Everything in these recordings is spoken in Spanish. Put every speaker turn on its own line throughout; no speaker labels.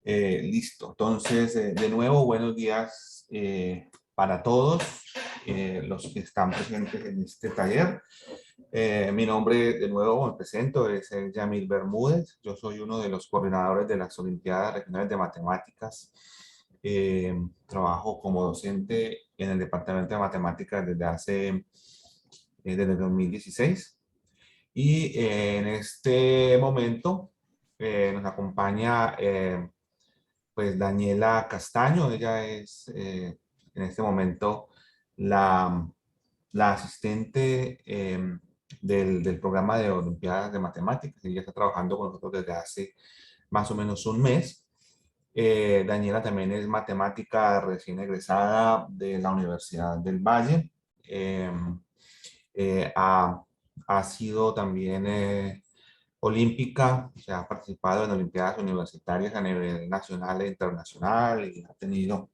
Listo. Entonces, de nuevo, buenos días para todos los que están presentes en este taller. Mi nombre, de nuevo, me presento, es Yamil Bermúdez. Yo soy uno de los coordinadores de las Olimpiadas Regionales de Matemáticas. Trabajo como docente en el Departamento de Matemáticas desde el 2016. Y en este momento nos acompaña pues Daniela Castaño. Ella es en este momento la, la asistente del programa de Olimpiadas de Matemáticas. Ella está trabajando con nosotros desde hace más o menos un mes. Daniela también es matemática recién egresada de la Universidad del Valle. Eh, ha, ha sido también olímpica, o sea, ha participado en olimpiadas universitarias a nivel nacional e internacional y ha tenido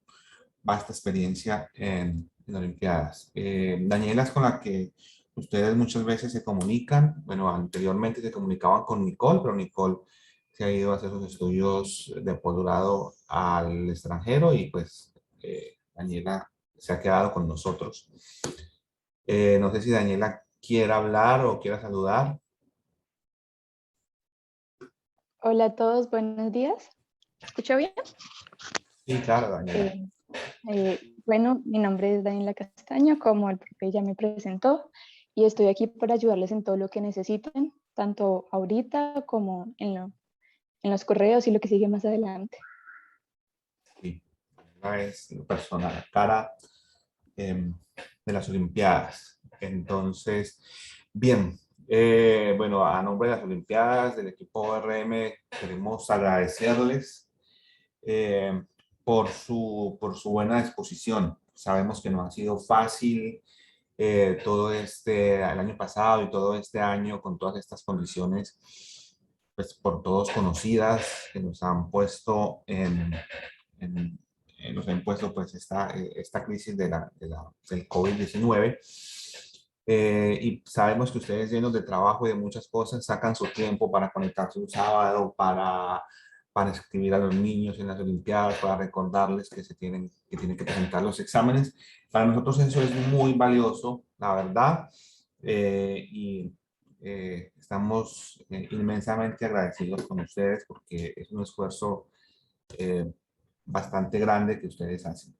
vasta experiencia en olimpiadas. Daniela es con la que ustedes muchas veces se comunican. Bueno, anteriormente se comunicaban con Nicole, pero Nicole se ha ido a hacer sus estudios de posgrado al extranjero y pues Daniela se ha quedado con nosotros. No sé si Daniela quiera hablar o quiera saludar.
Hola a todos, buenos días. ¿Me escucha bien?
Sí, claro, Daniela.
Bueno, mi nombre es Daniela Castaño, como el profe ya me presentó, y estoy aquí para ayudarles en todo lo que necesiten, tanto ahorita como en los correos y lo que sigue más adelante.
Sí, Daniela es la persona, la cara de las Olimpiadas. Entonces, bien, bueno, a nombre de las Olimpiadas, del equipo ORM, queremos agradecerles eh, por su buena disposición. Sabemos que no ha sido fácil todo el año pasado y todo este año con todas estas condiciones, pues por todos conocidas, que nos han puesto en, nos ha impuesto pues esta crisis del COVID-19. Y sabemos que ustedes llenos de trabajo y de muchas cosas sacan su tiempo para conectarse un sábado, para escribir a los niños en las Olimpiadas, para recordarles que tienen que presentar los exámenes. Para nosotros eso es muy valioso, la verdad, y estamos inmensamente agradecidos con ustedes porque es un esfuerzo bastante grande que ustedes hacen.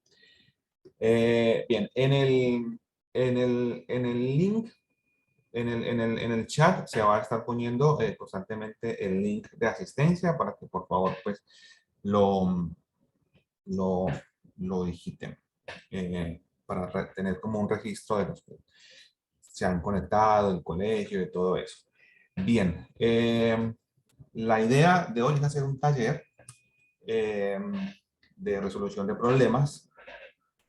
Bien, en el link, en el chat se va a estar poniendo constantemente el link de asistencia para que por favor pues lo, lo, lo digiten para tener como un registro de los que se han conectado, del colegio, de todo eso. Bien, la idea de hoy es hacer un taller eh, de resolución de problemas.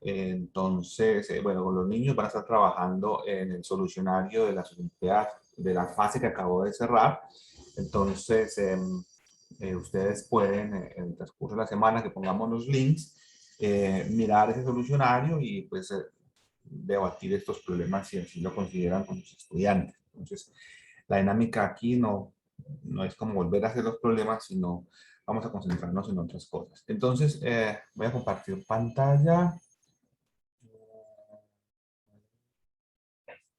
Entonces, bueno, con los niños van a estar trabajando en el solucionario de las Olimpiadas, de la fase que acabo de cerrar. Entonces, ustedes pueden, en el transcurso de la semana que pongamos los links, mirar ese solucionario y pues debatir estos problemas si así lo consideran con sus estudiantes. Entonces, la dinámica aquí no es como volver a hacer los problemas, sino vamos a concentrarnos en otras cosas. Entonces, voy a compartir pantalla.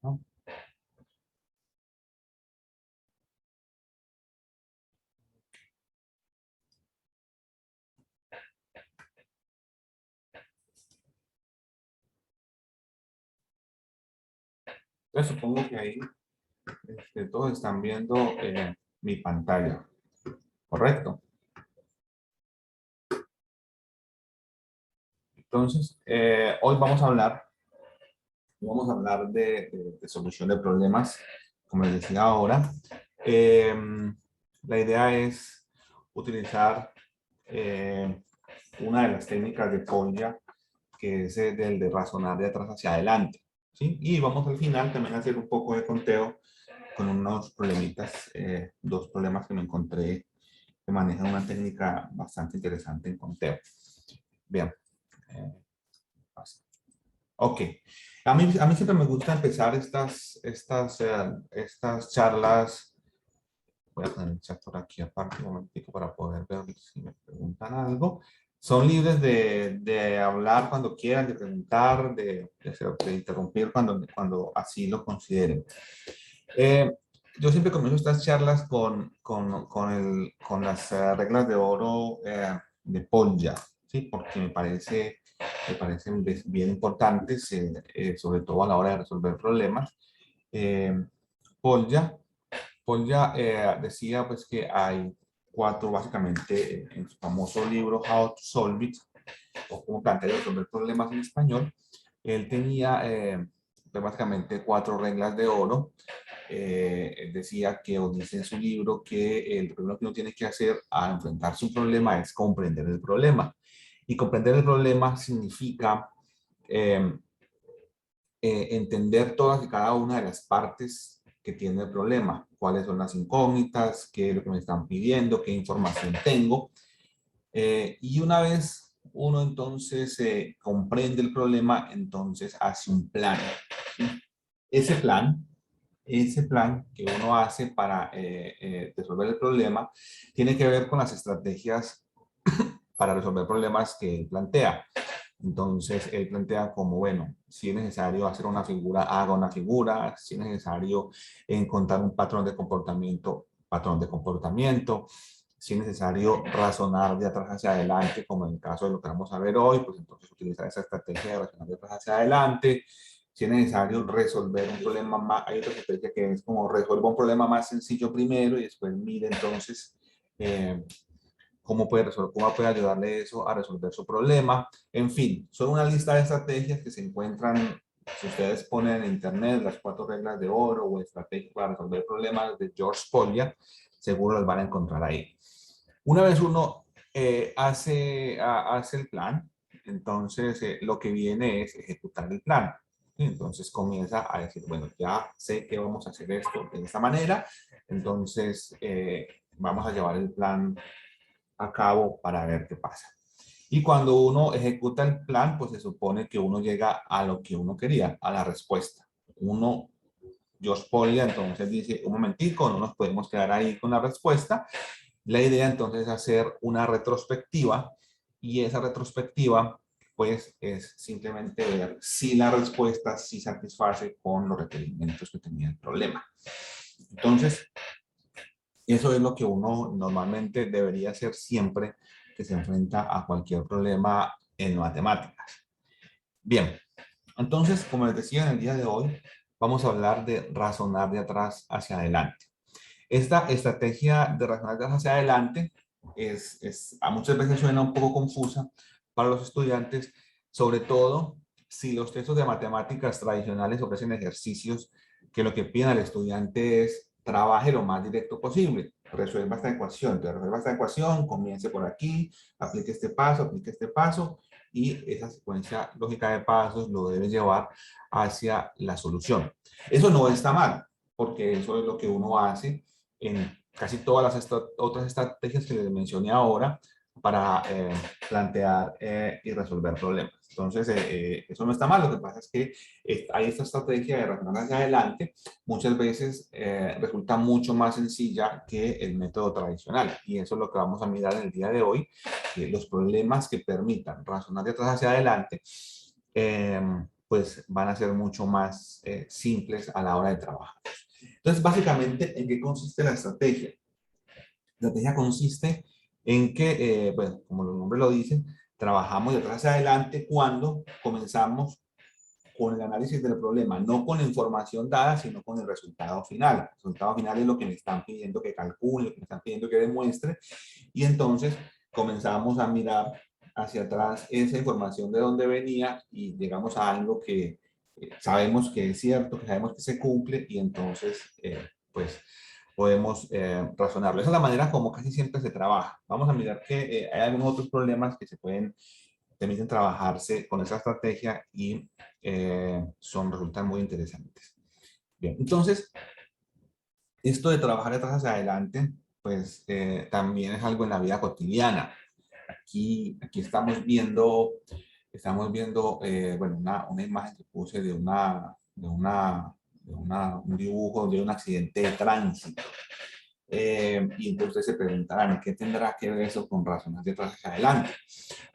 ¿No? Entonces, supongo que ahí todos están viendo mi pantalla, ¿correcto? Entonces, hoy vamos a hablar de solución de problemas, como les decía ahora. Eh, la idea es utilizar una de las técnicas de Polya, que es el de razonar de atrás hacia adelante. ¿Sí? Y vamos al final también a hacer un poco de conteo con unos problemitas, dos problemas que me encontré que manejan una técnica bastante interesante en conteo. Bien. Ok. A mí siempre me gusta empezar estas charlas voy a poner el chat por aquí aparte un momentico para poder ver si me preguntan algo. Son libres de hablar cuando quieran, de preguntar, de interrumpir cuando así lo consideren. Eh, yo siempre comienzo estas charlas con las reglas de oro de Polya, ¿sí? Porque me parecen bien importantes, sobre todo a la hora de resolver problemas. Eh, Polya, Polya decía pues, que hay cuatro, básicamente, en su famoso libro How to Solve It, o cómo plantear y resolver problemas en español. Él tenía pues, básicamente cuatro reglas de oro. Él decía que, o dice en su libro, que el primero que uno tiene que hacer al enfrentarse a un problema es comprender el problema. Y comprender el problema significa eh, entender todas y cada una de las partes que tiene el problema, cuáles son las incógnitas, qué es lo que me están pidiendo, qué información tengo. Y una vez uno entonces comprende el problema, entonces hace un plan. ¿Sí? Ese plan, ese plan que uno hace para resolver el problema tiene que ver con las estrategias para resolver problemas que él plantea. Entonces, él plantea como, bueno, si es necesario hacer una figura, haga una figura, si es necesario encontrar un patrón de comportamiento, patrón de comportamiento, si es necesario razonar de atrás hacia adelante, como en el caso de lo que vamos a ver hoy, pues entonces utilizar esa estrategia de razonar de atrás hacia adelante. Si es necesario resolver un problema más, hay otra estrategia que es como resuelva un problema más sencillo primero y después mire entonces cómo puede resolver, cómo puede ayudarle eso a resolver su problema. En fin, son una lista de estrategias que se encuentran, si ustedes ponen en internet las cuatro reglas de oro o estrategias para resolver problemas de George Polya, seguro las van a encontrar ahí. Una vez uno hace el plan, entonces lo que viene es ejecutar el plan. Entonces comienza a decir, bueno, ya sé que vamos a hacer esto de esta manera, entonces vamos a llevar el plan a cabo para ver qué pasa. Y cuando uno ejecuta el plan, pues se supone que uno llega a lo que uno quería, a la respuesta. Uno, George Polya, entonces dice, un momentico, no nos podemos quedar ahí con la respuesta. La idea entonces es hacer una retrospectiva y esa retrospectiva pues es simplemente ver si la respuesta sí satisface con los requerimientos que tenía el problema. Entonces, eso es lo que uno normalmente debería hacer siempre que se enfrenta a cualquier problema en matemáticas. Bien, entonces, como les decía, en el día de hoy vamos a hablar de razonar de atrás hacia adelante. Esta estrategia de razonar de atrás hacia adelante a muchas veces suena un poco confusa para los estudiantes, sobre todo si los textos de matemáticas tradicionales ofrecen ejercicios que lo que piden al estudiante es trabaje lo más directo posible, resuelva esta ecuación, entonces resuelva esta ecuación, comience por aquí, aplique este paso, y esa secuencia lógica de pasos lo debe llevar hacia la solución. Eso no está mal, porque eso es lo que uno hace en casi todas las otras estrategias que les mencioné ahora para plantear y resolver problemas. Entonces, eso no está mal. Lo que pasa es que hay esta estrategia de razonar hacia adelante. Muchas veces resulta mucho más sencilla que el método tradicional. Y eso es lo que vamos a mirar en el día de hoy. Los problemas que permitan razonar de atrás hacia adelante, pues van a ser mucho más simples a la hora de trabajar. Entonces, básicamente, ¿en qué consiste la estrategia? La estrategia consiste en que, bueno, como los nombres lo dicen, trabajamos de atrás hacia adelante cuando comenzamos con el análisis del problema, no con la información dada, sino con el resultado final. El resultado final es lo que me están pidiendo que calcule, lo que me están pidiendo que demuestre, y entonces comenzamos a mirar hacia atrás esa información de dónde venía y llegamos a algo que sabemos que es cierto, que sabemos que se cumple, y entonces, pues, podemos razonarlo. Esa es la manera como casi siempre se trabaja. Vamos a mirar que hay algunos otros problemas que se permiten trabajarse con esa estrategia y resultan muy interesantes. Bien, entonces, esto de trabajar de atrás hacia adelante, pues también es algo en la vida cotidiana. Aquí estamos viendo bueno, una imagen que puse de un dibujo de un accidente de tránsito. Y entonces ustedes se preguntarán, ¿qué tendrá que ver eso con razonar de atrás hacia adelante?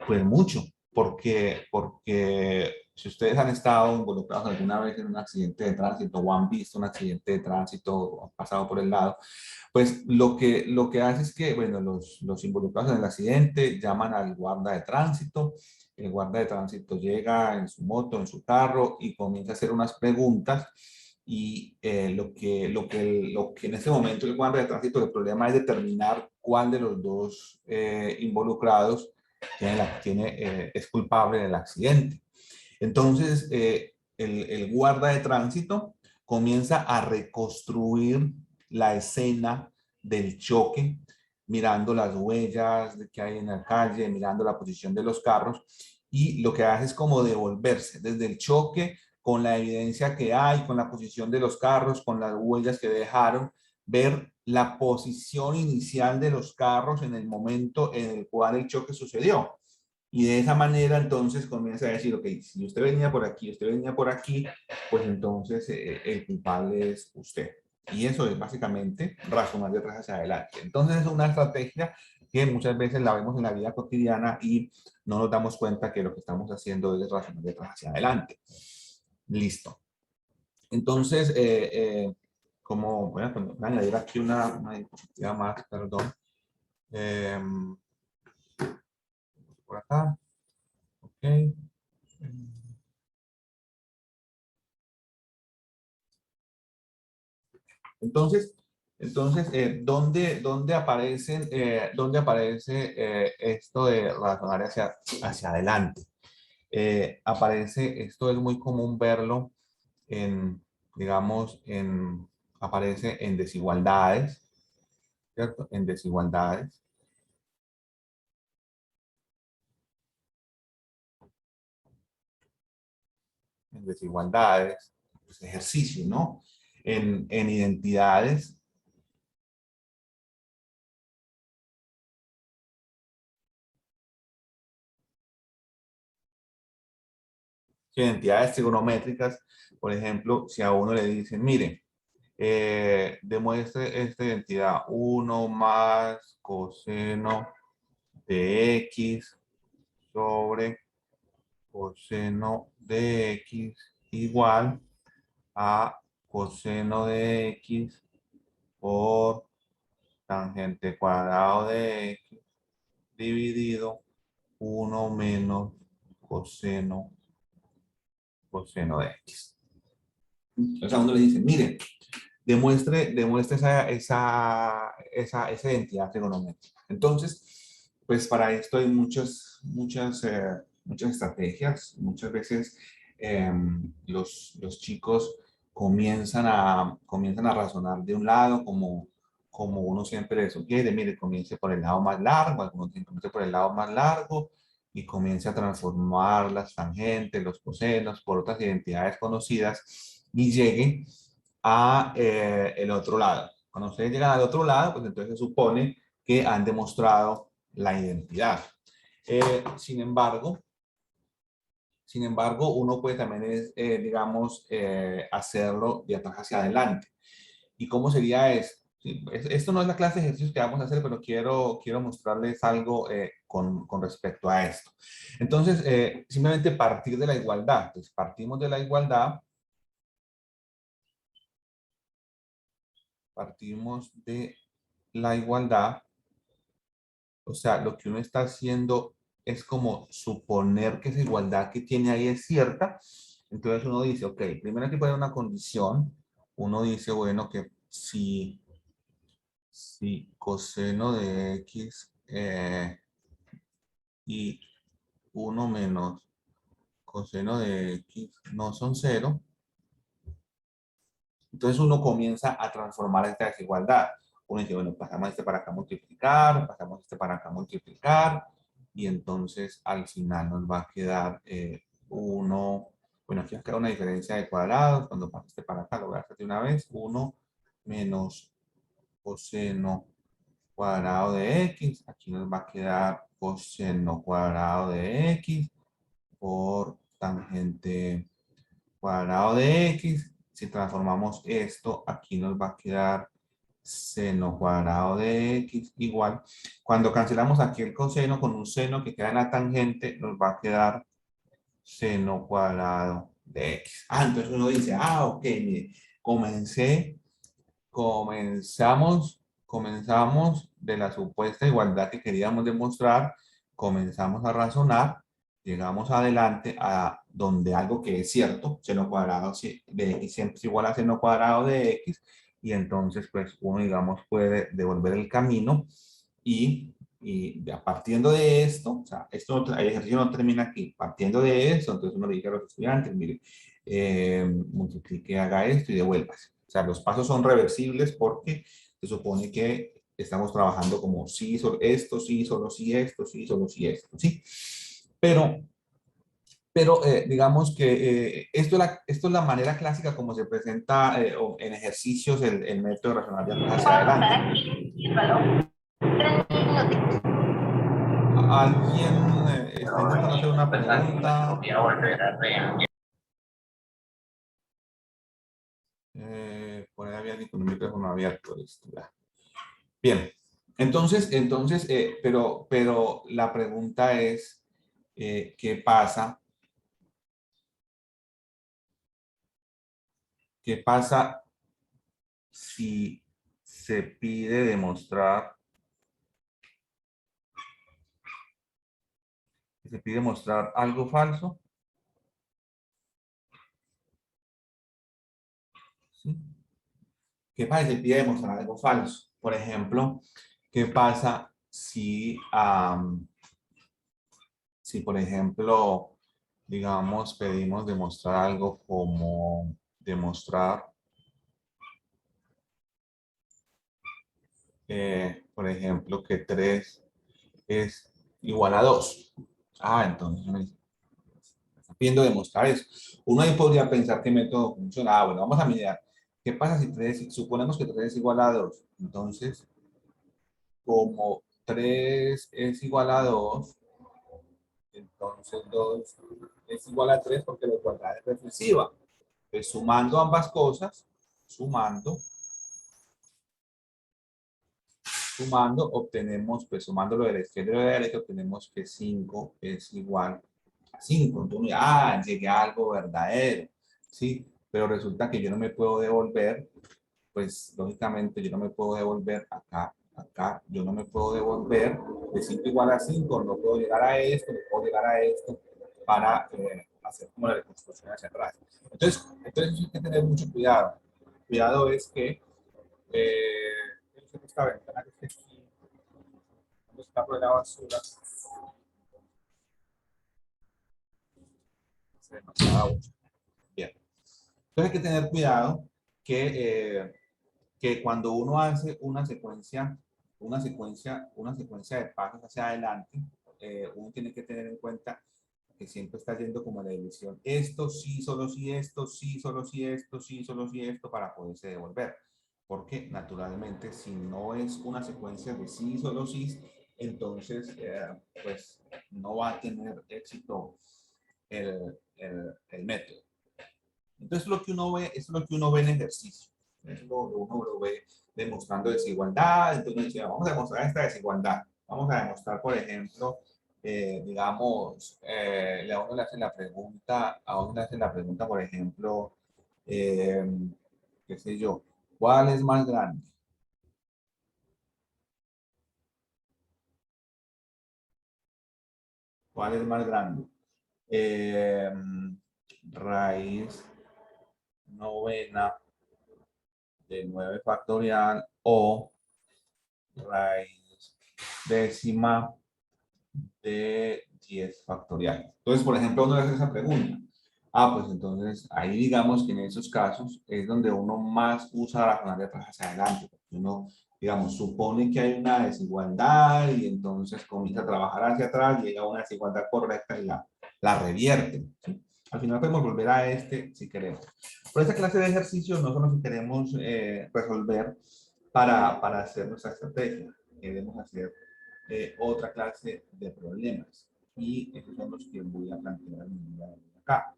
Pues mucho, porque si ustedes han estado involucrados alguna vez en un accidente de tránsito o han visto un accidente de tránsito o han pasado por el lado, pues lo que hace es que, bueno, los involucrados en el accidente llaman al guarda de tránsito. El guarda de tránsito llega en su moto, en su carro y comienza a hacer unas preguntas y lo que en este momento el guarda de tránsito, el problema es determinar cuál de los dos involucrados es culpable del accidente. Entonces, el guarda de tránsito comienza a reconstruir la escena del choque, mirando las huellas que hay en la calle, mirando la posición de los carros, y lo que hace es como devolverse desde el choque con la evidencia que hay, con la posición de los carros, con las huellas que dejaron, ver la posición inicial de los carros en el momento en el cual el choque sucedió. Y de esa manera entonces comienza a decir, ok, si usted venía por aquí, usted venía por aquí, pues entonces el culpable es usted. Y eso es básicamente razonar de atrás hacia adelante. Entonces es una estrategia que muchas veces la vemos en la vida cotidiana y no nos damos cuenta que lo que estamos haciendo es razonar de atrás hacia adelante. Listo. Entonces, como voy a añadir aquí una diapositiva más, perdón. Por acá. Ok. Entonces, ¿dónde aparece esto de razonar hacia adelante? Esto es muy común verlo en, digamos, aparece en desigualdades, ¿cierto? En desigualdades. En desigualdades, pues, ejercicio, ¿no? En identidades. Identidades trigonométricas, por ejemplo, si a uno le dicen, mire, demuestre esta identidad 1 más coseno de x sobre coseno de x igual a coseno de x por tangente cuadrado de x dividido 1 menos coseno de x. Entonces a uno le dicen, mire, demuestre esa identidad trigonométrica. Entonces, pues para esto hay muchas estrategias. Muchas veces los chicos comienzan a razonar de un lado, como uno siempre les sugiere, mire, comience por el lado más largo, algunos comience por el lado más largo y comience a transformar las tangentes, los cosenos por otras identidades conocidas y llegue a el otro lado. Cuando ustedes llegan al otro lado, pues entonces se supone que han demostrado la identidad. Sin embargo, uno puede también, digamos, hacerlo de atrás hacia adelante. ¿Y cómo sería esto? Sí, esto no es la clase de ejercicios que vamos a hacer, pero quiero mostrarles algo con respecto a esto. Entonces, simplemente partir de la igualdad. Entonces, partimos de la igualdad. Partimos de la igualdad. O sea, lo que uno está haciendo es como suponer que esa igualdad que tiene ahí es cierta. Entonces uno dice, ok, primero hay que poner una condición. Uno dice, bueno, que si coseno de x y 1 menos coseno de x no son 0, entonces uno comienza a transformar esta desigualdad. Uno dice, bueno, pasamos este para acá multiplicar, pasamos este para acá multiplicar, y entonces al final nos va a quedar 1, bueno, aquí va a quedar una diferencia de cuadrados, cuando pase este para acá lo voy a hacer de una vez, 1 menos coseno cuadrado de x, aquí nos va a quedar coseno cuadrado de x por tangente cuadrado de x. Si transformamos esto, aquí nos va a quedar seno cuadrado de x igual. Cuando cancelamos aquí el coseno con un seno que queda en la tangente, nos va a quedar seno cuadrado de x. Ah, entonces uno dice, ah, ok, mire, comenzamos de la supuesta igualdad que queríamos demostrar, comenzamos a razonar, llegamos adelante a donde algo que es cierto, seno cuadrado de x siempre es igual a seno cuadrado de x, y entonces pues uno digamos puede devolver el camino y ya partiendo de esto, o sea, el ejercicio no termina aquí, partiendo de esto, entonces uno le dice a los estudiantes, mire, multiplique, haga esto y devuélvase. O sea, los pasos son reversibles porque se supone que estamos trabajando como sí, solo esto, sí, solo sí, esto, sí, solo sí, esto, ¿sí? Pero, digamos que esto es la manera clásica como se presenta en ejercicios el método de racionalidad hacia adelante. ¿Alguien está intentando hacer una pregunta? Por ahí había alguien con un micrófono abierto. Bien, entonces, pero la pregunta es, ¿qué pasa? ¿Qué pasa si se pide demostrar algo falso? ¿Sí? ¿Qué pasa si se pide demostrar algo falso? Por ejemplo, ¿qué pasa si por ejemplo, digamos, pedimos demostrar algo como demostrar, por ejemplo, que 3 es igual a 2? Ah, entonces me está pidiendo demostrar eso. Uno ahí podría pensar qué método funciona. Ah, bueno, vamos a mirar. ¿Qué pasa si suponemos que 3 es igual a 2? Entonces, como 3 es igual a 2, entonces 2 es igual a 3 porque la igualdad es reflexiva. Pues sumando ambas cosas, sumando, obtenemos, pues sumando lo de la izquierda y lo de la derecha, obtenemos que 5 es igual a 5. Entonces, llegué a algo verdadero, ¿sí? Pero resulta que yo no me puedo devolver, pues lógicamente yo no me puedo devolver acá, yo no me puedo devolver de 5 igual a 5, no puedo llegar a esto, no puedo llegar a esto para hacer como la reconstrucción hacia atrás. Entonces hay que tener mucho cuidado. Cuidado es que esta ventana que está aquí, donde está por la basura, se demasiada mucho. Bien. Entonces hay que tener cuidado que cuando uno hace una secuencia de pasos hacia adelante, uno tiene que tener en cuenta que siempre está yendo como la división, esto sí, solo sí, esto sí, solo sí, esto sí, solo sí, esto, para poderse devolver. Porque naturalmente, si no es una secuencia de sí, solo sí, entonces, pues no va a tener éxito el método. Entonces, lo que uno ve, es lo que uno ve en ejercicio. Uno lo ve demostrando desigualdad. Entonces, dice, vamos a demostrar esta desigualdad. Vamos a demostrar, por ejemplo, digamos, a uno le hacen la pregunta, por ejemplo, eh, qué sé yo, ¿cuál es más grande? ¿Cuál es más grande? Eh, Raíz novena de 9 factorial o raíz décima de 10 factorial. Entonces, por ejemplo, uno le hace esa pregunta. Ah, pues entonces ahí digamos que en esos casos es donde uno más usa la razonar de atrás hacia adelante. Porque uno, digamos, supone que hay una desigualdad y entonces comienza a trabajar hacia atrás, llega a una desigualdad correcta y la revierte. ¿Sí? Al final podemos volver a este si queremos. Por esta clase de ejercicios no solo si queremos resolver para hacer nuestra estrategia, queremos hacer otra clase de problemas. Y esos son los que voy a plantear en el día de acá.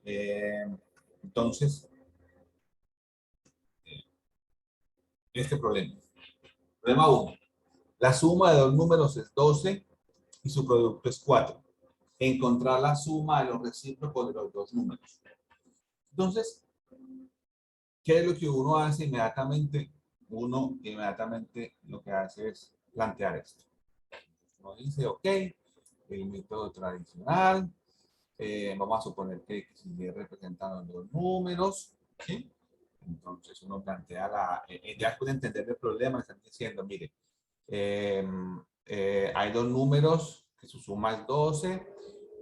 Eh, entonces, este problema. Problema 1. La suma de dos números es 12 y su producto es 4. Encontrar la suma de los recíprocos de los dos números. Entonces, ¿qué es lo que uno hace inmediatamente? Uno inmediatamente lo que hace es plantear esto. Uno dice, ok, el método tradicional, vamos a suponer que X y Y representan los números, ¿sí? Entonces uno plantea ya después de entender el problema, le están diciendo, mire, hay dos números que su suma es 12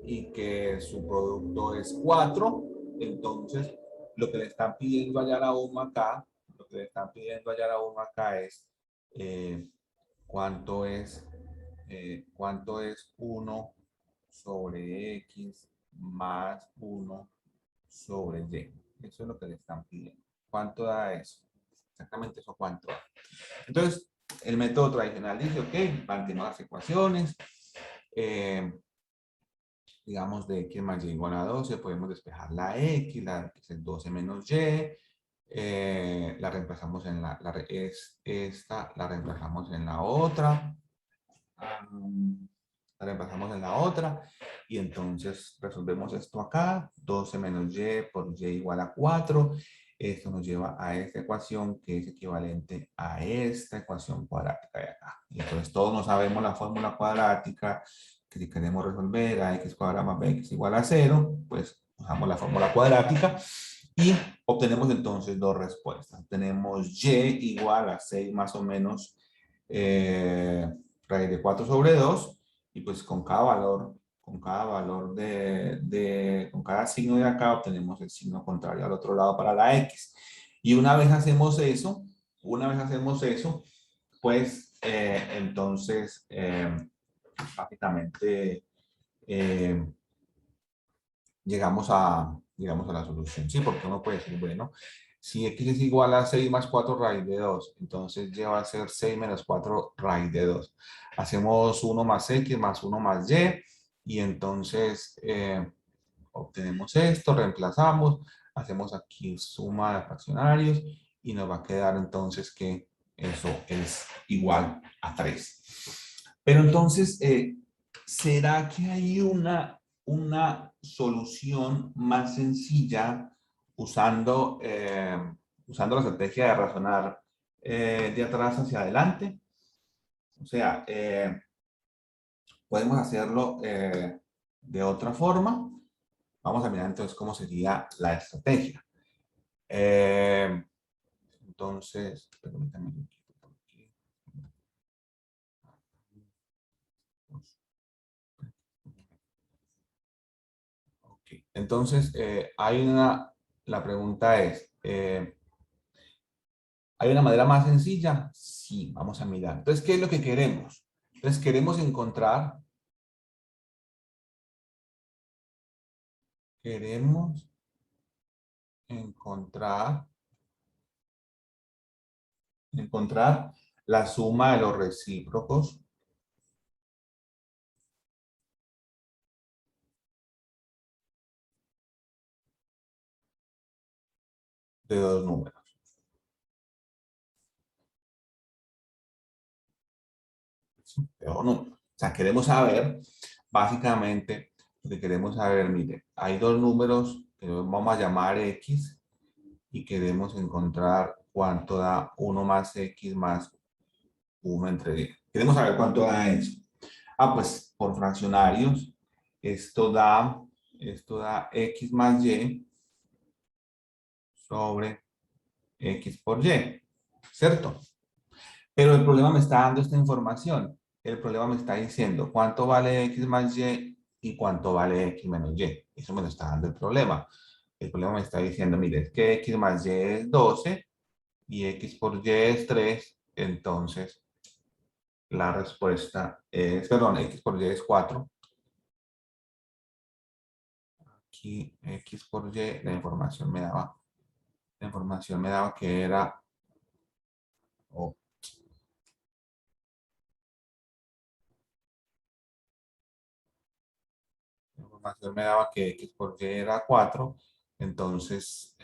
y que su producto es 4. Entonces, lo que le están pidiendo allá a uno acá, lo que le están pidiendo allá a uno acá es eh, cuánto es 1 sobre X más 1 sobre Y. Eso es lo que le están pidiendo. ¿Cuánto da eso? Exactamente eso, ¿cuánto da? Entonces, el método tradicional dice, ok, planteamos las ecuaciones, digamos de X más Y igual a 12, podemos despejar la X es 12 menos Y, la reemplazamos en esta la reemplazamos en la otra, la reemplazamos en la otra, y entonces resolvemos esto acá, 12 menos Y por Y igual a 4, esto nos lleva a esta ecuación que es equivalente a esta ecuación cuadrática de acá. Y entonces todos no sabemos la fórmula cuadrática, que si queremos resolver a x cuadrado más bx igual a 0, pues usamos la fórmula cuadrática y obtenemos entonces dos respuestas. Tenemos y igual a 6 más o menos raíz de 4 sobre 2, y pues con cada valor con cada signo de acá obtenemos el signo contrario al otro lado para la X. Y una vez hacemos eso, pues entonces básicamente eh, llegamos a la solución. Sí, porque uno puede decir, bueno, si X es igual a 6 más 4 raíz de 2, entonces ya va a ser 6 menos 4 raíz de 2. Hacemos 1 más X más 1 más Y, y entonces obtenemos esto, reemplazamos, hacemos aquí suma de fraccionarios, y nos va a quedar entonces que eso es igual a 3. Pero entonces, ¿será que hay una solución más sencilla usando la estrategia de razonar de atrás hacia adelante? O sea, podemos hacerlo de otra forma. Vamos a mirar entonces cómo sería la estrategia. Entonces, permítanme un poquito por aquí. Ok. Entonces, la pregunta es, ¿hay una manera más sencilla? Sí, vamos a mirar. Entonces, ¿qué es lo que queremos? Entonces, queremos encontrar la suma de los recíprocos de dos números. O no. O sea, queremos saber, básicamente, lo que queremos saber, mire, hay dos números que vamos a llamar X, y queremos encontrar cuánto da 1 más X más 1 entre Y. Queremos saber cuánto da eso. Ah, pues por fraccionarios, esto da, esto da X más Y sobre X por Y, ¿cierto? Pero el problema me está dando esta información. El problema me está diciendo cuánto vale X más Y cuánto vale X menos Y. Eso me lo está dando el problema. El problema me está diciendo, mire, es que X más Y es 12 y X por Y es 3. Entonces, la respuesta es, perdón, X por Y es 4. Aquí X por Y, la información me daba que era, oh, la información me daba que X por Y era 4. Entonces,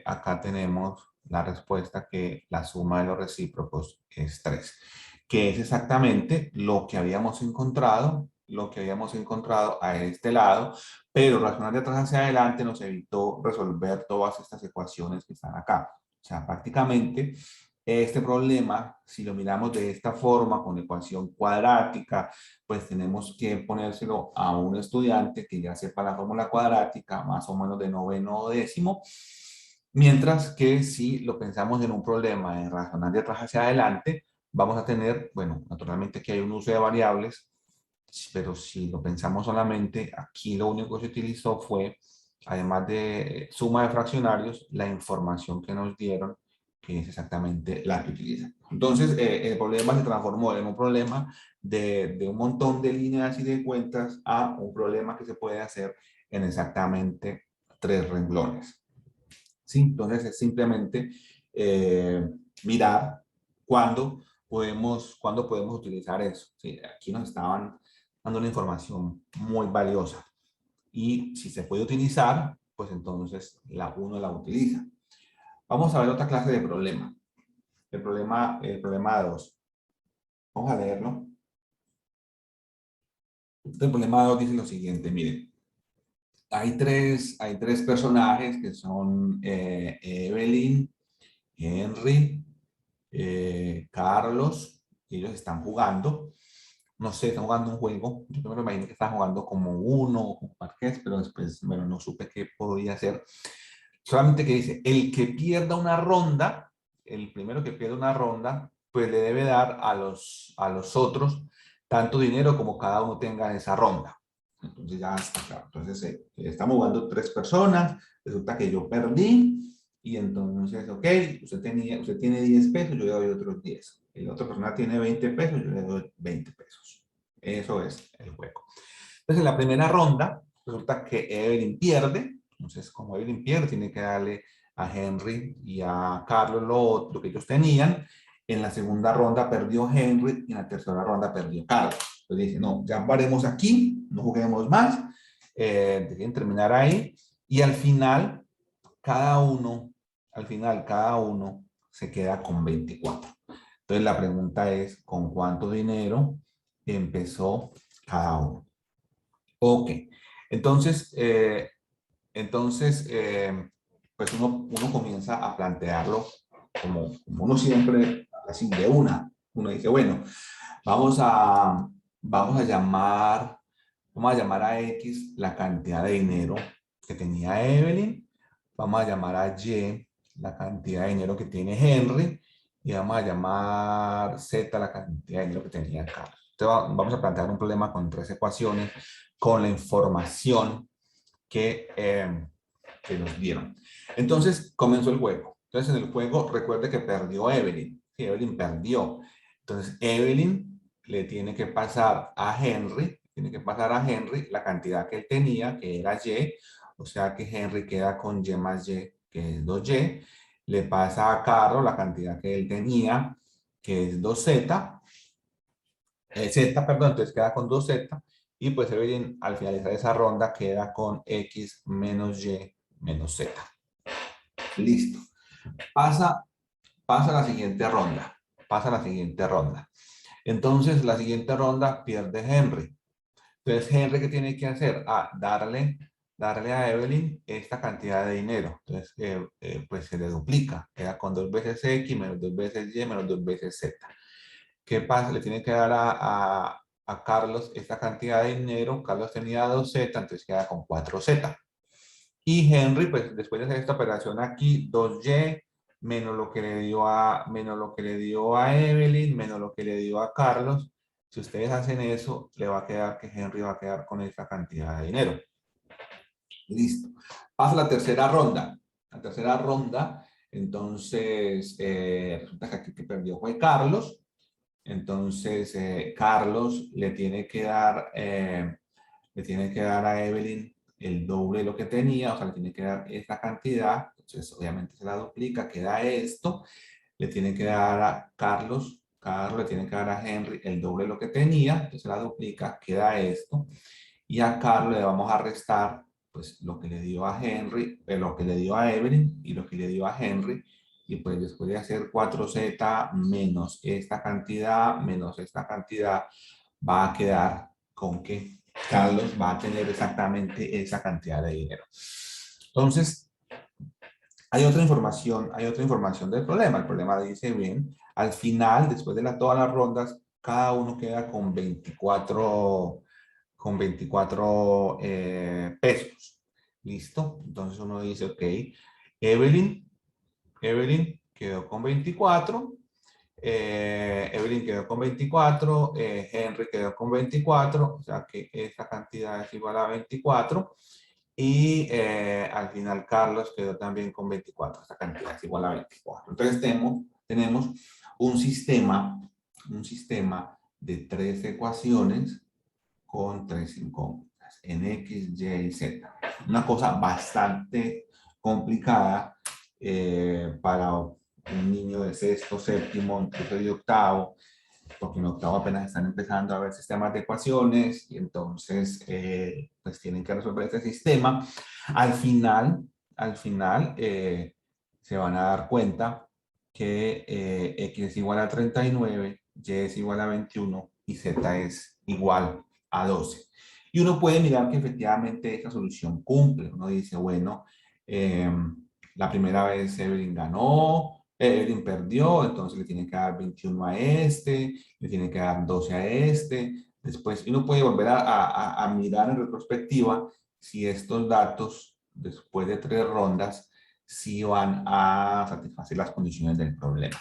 acá tenemos la respuesta que la suma de los recíprocos es 3, que es exactamente lo que habíamos encontrado a este lado, pero razonar de atrás hacia adelante nos evitó resolver todas estas ecuaciones que están acá. O sea, prácticamente este problema, si lo miramos de esta forma, con ecuación cuadrática, pues tenemos que ponérselo a un estudiante que ya sepa la fórmula cuadrática, más o menos de noveno o décimo, mientras que si lo pensamos en un problema de razonar de atrás hacia adelante, vamos a tener, bueno, naturalmente que hay un uso de variables, pero si lo pensamos solamente, aquí lo único que se utilizó fue, además de suma de fraccionarios, la información que nos dieron, que es exactamente la que utilizan. Entonces, el problema se transformó en un problema de un montón de líneas y de cuentas a un problema que se puede hacer en exactamente 3 renglones. ¿Sí? Entonces, es simplemente mirar cuándo podemos utilizar eso. ¿Sí? Aquí nos estaban dando una información muy valiosa. Y si se puede utilizar, pues entonces uno la utiliza. Vamos a ver otra clase de problema. El problema 2. Vamos a leerlo. El problema 2 dice lo siguiente, miren. Hay tres personajes que son Evelyn, Henry, Carlos, y ellos están jugando. No sé, están jugando un juego. Yo me lo imagino que están jugando como uno o como parqués, pero después, bueno, no supe qué podía hacer. Solamente que dice, el que pierda una ronda, el primero que pierda una ronda, pues le debe dar a los otros tanto dinero como cada uno tenga en esa ronda. Entonces ya está claro. Entonces estamos jugando 3 personas, resulta que yo perdí y entonces, ok, usted tiene 10 pesos, yo le doy otros 10. Y la otra persona tiene 20 pesos, yo le doy 20 pesos. Eso es el juego. Entonces en la primera ronda, resulta que Evelyn pierde. Entonces, como Evelyn pierde, tiene que darle a Henry y a Carlos lo que ellos tenían. En la segunda ronda perdió Henry y en la tercera ronda perdió Carlos. Entonces dice, no, ya paremos aquí, no juguemos más, dejen terminar ahí. Y al final, cada uno se queda con 24. Entonces la pregunta es, ¿con cuánto dinero empezó cada uno? Ok, entonces, pues uno comienza a plantearlo como uno siempre, así de una. Uno dice, bueno, vamos a, vamos a llamar, vamos a llamar a X la cantidad de dinero que tenía Evelyn, vamos a llamar a Y la cantidad de dinero que tiene Henry y vamos a llamar Z la cantidad de dinero que tenía Carlos. Entonces vamos a plantear un problema con 3 ecuaciones con la información que nos dieron. Entonces comenzó el juego. Entonces en el juego recuerde que perdió Evelyn. Sí, Evelyn perdió. Entonces Evelyn le tiene que pasar a Henry, la cantidad que él tenía, que era Y, o sea que Henry queda con Y más Y, que es 2Y. Le pasa a Carlos la cantidad que él tenía, que es 2Z. Z, perdón, entonces queda con 2Z. Y pues Evelyn al finalizar esa ronda queda con X menos Y menos Z. Listo. Pasa, pasa la siguiente ronda. Pasa la siguiente ronda. Entonces, la siguiente ronda pierde Henry. Entonces, Henry, ¿qué tiene que hacer? Darle a Evelyn esta cantidad de dinero. Entonces, pues se le duplica. Queda con 2 veces X menos 2 veces Y menos 2 veces Z. ¿Qué pasa? Le tiene que dar a Carlos esta cantidad de dinero. Carlos tenía 2Z, entonces queda con 4Z. Y Henry, pues después de hacer esta operación aquí, 2Y menos lo que le dio a Evelyn, menos lo que le dio a Carlos. Si ustedes hacen eso, le va a quedar que Henry va a quedar con esta cantidad de dinero. Listo. Pasa la tercera ronda. La tercera ronda, entonces, resulta que aquí que perdió fue Carlos. Entonces, Carlos le tiene que dar a Evelyn el doble de lo que tenía, o sea, le tiene que dar esta cantidad, entonces obviamente se la duplica, queda esto, le tiene que dar a Carlos le tiene que dar a Henry el doble de lo que tenía, entonces se la duplica, queda esto, y a Carlos le vamos a restar, pues, lo que le dio a Henry, lo que le dio a Evelyn y lo que le dio a Henry, y pues después de hacer 4Z menos esta cantidad, va a quedar con que Carlos va a tener exactamente esa cantidad de dinero. Entonces, hay otra información del problema. El problema dice bien, al final, después de todas las rondas, cada uno queda con 24 pesos. ¿Listo? Entonces uno dice, ok, Evelyn quedó con 24, Evelyn quedó con 24, Henry quedó con 24, o sea que esta cantidad es igual a 24. Y al final Carlos quedó también con 24, esta cantidad es igual a 24. Entonces tenemos un sistema de tres ecuaciones con tres incógnitas, en X, Y y Z. Una cosa bastante complicada para un niño de sexto, séptimo, incluso de octavo, porque en octavo apenas están empezando a ver sistemas de ecuaciones y entonces pues tienen que resolver este sistema. Al final se van a dar cuenta que X es igual a 39, Y es igual a 21 y Z es igual a 12. Y uno puede mirar que efectivamente esta solución cumple. Uno dice, bueno, la primera vez Evelyn ganó, Evelyn perdió, entonces le tiene que dar 21 a este, le tiene que dar 12 a este. Después uno puede volver a mirar en retrospectiva si estos datos, después de 3 rondas, si van a satisfacer las condiciones del problema.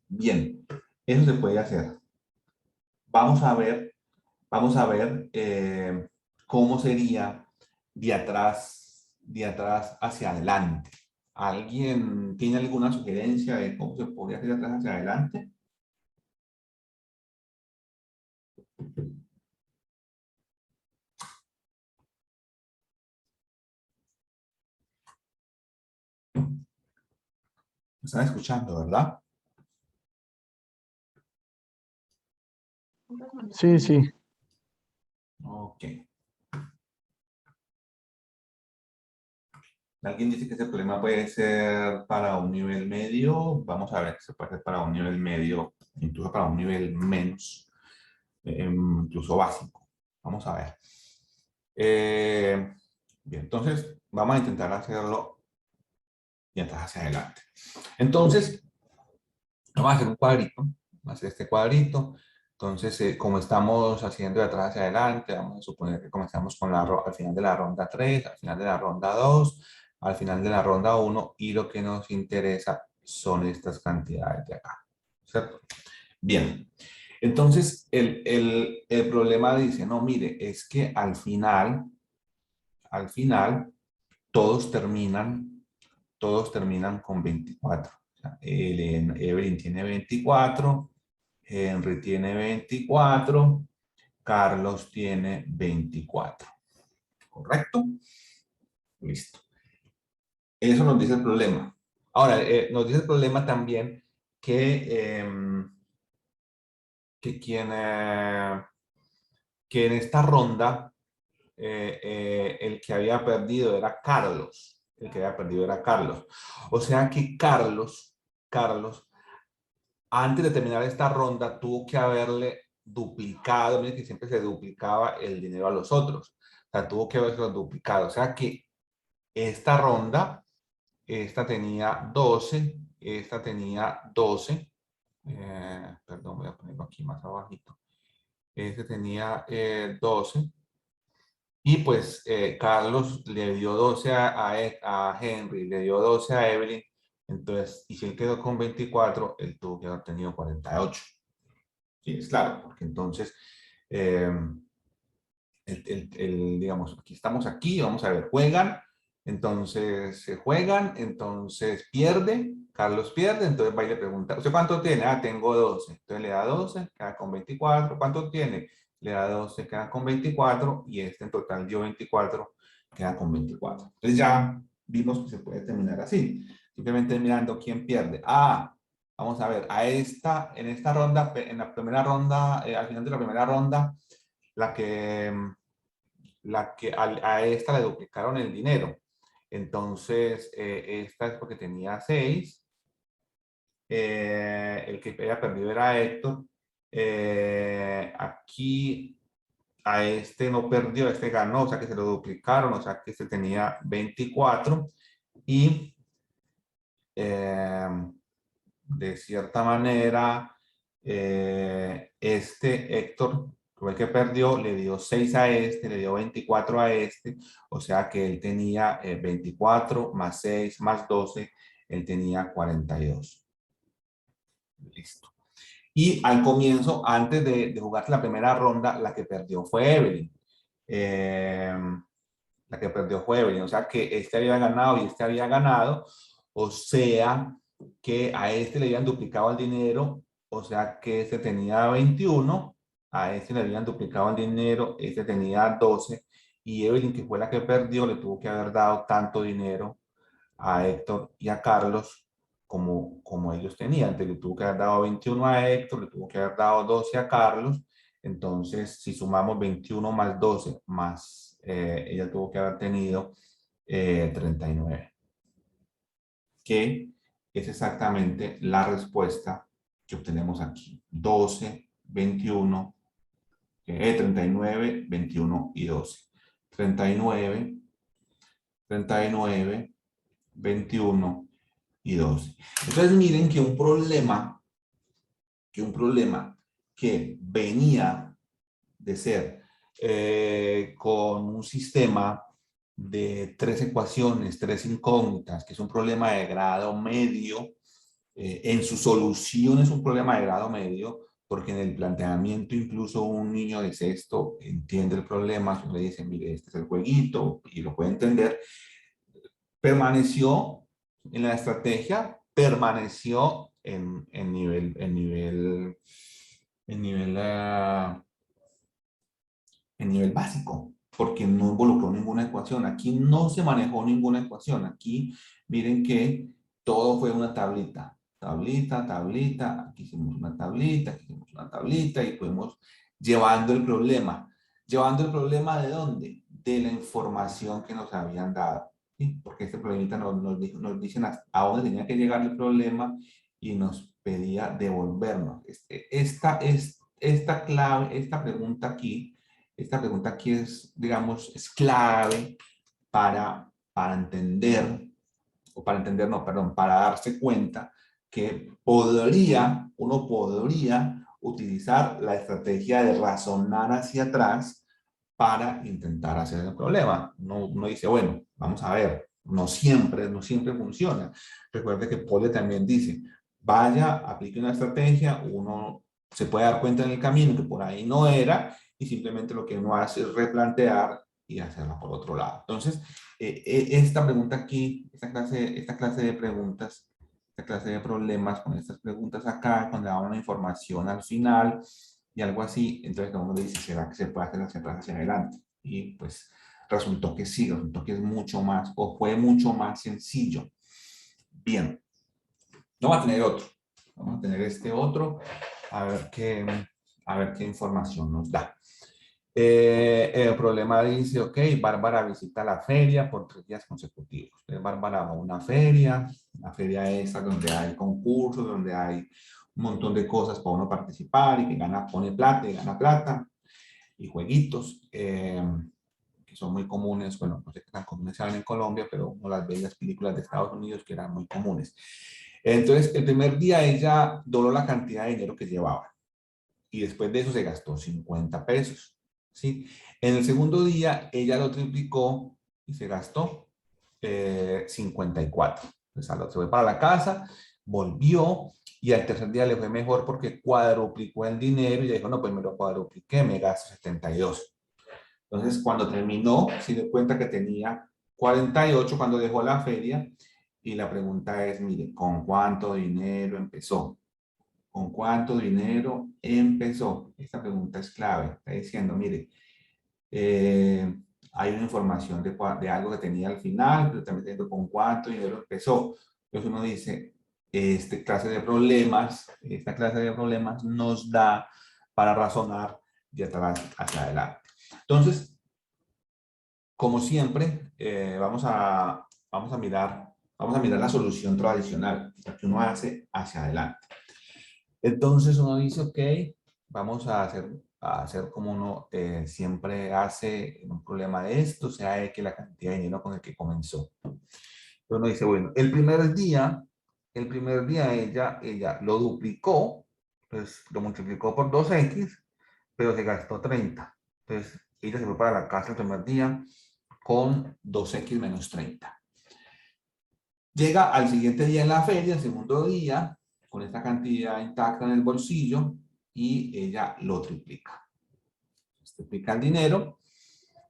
Bien, eso se puede hacer. Vamos a ver cómo sería de atrás hacia adelante. ¿Alguien tiene alguna sugerencia de cómo se podría hacer de atrás hacia adelante? ¿Me están escuchando, verdad?
Sí, sí.
Ok. Alguien dice que ese problema puede ser para un nivel medio. Vamos a ver si se puede hacer para un nivel medio, incluso para un nivel menos, incluso básico. Vamos a ver. Bien, entonces vamos a intentar hacerlo y atrás hacia adelante. Entonces, vamos a hacer un cuadrito. Vamos a hacer este cuadrito. Entonces, como estamos haciendo de atrás hacia adelante, vamos a suponer que comenzamos con al final de la ronda 3, al final de la ronda 2, al final de la ronda 1, y lo que nos interesa son estas cantidades de acá. ¿Cierto? Bien. Entonces, el problema dice, no, mire, es que al final, todos terminan con 24. O sea, Evelyn tiene 24, Henry tiene 24, Carlos tiene 24. ¿Correcto? Listo. Eso nos dice el problema. Ahora, nos dice el problema también que, que en esta ronda el que había perdido era Carlos. El que había perdido era Carlos. O sea que Carlos, antes de terminar esta ronda, tuvo que haberle duplicado, miren que siempre se duplicaba el dinero a los otros. O sea, tuvo que haberse duplicado. O sea que esta ronda, esta tenía 12, esta tenía 12. Perdón, voy a ponerlo aquí más abajito. Este tenía 12. Y pues Carlos le dio 12 a Henry, le dio 12 a Evelyn. Entonces, y si él quedó con 24, él tuvo que haber tenido 48. Sí, es claro, porque entonces, eh, digamos, aquí estamos aquí, vamos a ver, juegan, entonces se juegan, entonces pierde, Carlos pierde, entonces va y le pregunta, ¿usted cuánto tiene? Ah, tengo 12. Entonces le da 12, queda con 24. ¿Cuánto tiene? Le da 12, queda con 24, y este en total dio 24, queda con 24. Entonces ya vimos que se puede terminar así, simplemente mirando quién pierde. Ah, vamos a ver, en esta ronda, en la primera ronda, al final de la primera ronda, la que a esta le duplicaron el dinero. Entonces, esta es porque tenía 6, el que había perdido era Héctor. Aquí a este no perdió, a este ganó, o sea que se lo duplicaron, o sea que este tenía 24 y de cierta manera este Héctor, fue el que perdió, le dio 6 a este, le dio 24 a este, o sea que él tenía 24 más 6 más 12, él tenía 42. Listo. Y al comienzo, antes de jugarse la primera ronda, la que perdió fue Evelyn. La que perdió fue Evelyn. O sea que este había ganado y este había ganado. O sea que a este le habían duplicado el dinero. O sea que este tenía 21. A este le habían duplicado el dinero. Este tenía 12. Y Evelyn, que fue la que perdió, le tuvo que haber dado tanto dinero a Héctor y a Carlos como ellos tenían. Entonces, le tuvo que haber dado 21 a Héctor, le tuvo que haber dado 12 a Carlos. Entonces, si sumamos 21 más 12, más ella tuvo que haber tenido 39, que es exactamente la respuesta que obtenemos aquí. 12, 21, 39, 21 y 12. 39, 39, 21 y 12. Entonces miren que un problema que venía de ser con un sistema de 3 ecuaciones, 3 incógnitas, que es un problema de grado medio, en su solución es un problema de grado medio, porque en el planteamiento incluso un niño de sexto entiende el problema, le dice, mire, este es el jueguito, y lo puede entender. Permaneció en la estrategia, permaneció en nivel básico, porque no involucró ninguna ecuación. Aquí no se manejó ninguna ecuación. Aquí miren que todo fue una tablita. Tablita, tablita, aquí hicimos una tablita, aquí hicimos una tablita y fuimos llevando el problema. ¿Llevando el problema de dónde? De la información que nos habían dado. ¿Sí? Porque este problemita nos dicen a dónde tenía que llegar el problema y nos pedía devolvernos. Esta clave, esta pregunta aquí es, digamos, es clave para entender, o para entender, no, perdón, para darse cuenta que uno podría utilizar la estrategia de razonar hacia atrás para intentar hacer el problema. Uno dice, bueno, vamos a ver, no siempre funciona. Recuerde que Pole también dice, vaya, aplique una estrategia, uno se puede dar cuenta en el camino que por ahí no era, y simplemente lo que uno hace es replantear y hacerla por otro lado. Entonces, esta pregunta aquí, esta clase de preguntas, esta clase de problemas con estas preguntas acá, cuando da una información al final y algo así, entonces uno le dice, ¿será que se puede hacer hacia atrás, hacia adelante? Y pues resultó que sí, resultó que es mucho más, o fue mucho más sencillo. Bien, vamos a tener otro, vamos a tener este otro, a ver qué información nos da. El problema dice, ok, Bárbara visita la feria por 3 días consecutivos. Entonces, Bárbara va a una feria esa donde hay concursos, donde hay un montón de cosas para uno participar y que pone plata y gana plata y jueguitos que son muy comunes, bueno, no sé qué tan comunes sean en Colombia, pero uno las ve en las películas de Estados Unidos que eran muy comunes. Entonces, el primer día ella dobló la cantidad de dinero que llevaba y después de eso se gastó 50 pesos. ¿Sí? En el segundo día ella lo triplicó y se gastó 54. Entonces, se fue para la casa, volvió y al tercer día le fue mejor porque cuadruplicó el dinero y ella dijo, no, pues me lo cuadrupliqué, me gasto 72. Entonces, cuando terminó, se dio cuenta que tenía 48 cuando dejó la feria y la pregunta es, mire, ¿con cuánto dinero empezó? ¿Con cuánto dinero empezó? Esta pregunta es clave. Está diciendo, mire, hay una información de algo que tenía al final, pero también está diciendo con cuánto dinero empezó. Entonces uno dice, esta clase de problemas nos da para razonar de atrás hacia adelante. Entonces, como siempre, vamos a mirar Vamos a mirar la solución tradicional, la que uno hace hacia adelante. Entonces uno dice, ok, vamos a hacer como uno siempre hace en un problema de esto, sea que la cantidad de dinero con el que comenzó. Entonces uno dice, bueno, el primer día ella lo duplicó, pues lo multiplicó por 2x, pero se gastó 30. Entonces ella se fue para la casa el primer día con 2x menos 30. Llega al siguiente día en la feria, el segundo día, con esta cantidad intacta en el bolsillo y ella lo triplica. Triplica el dinero,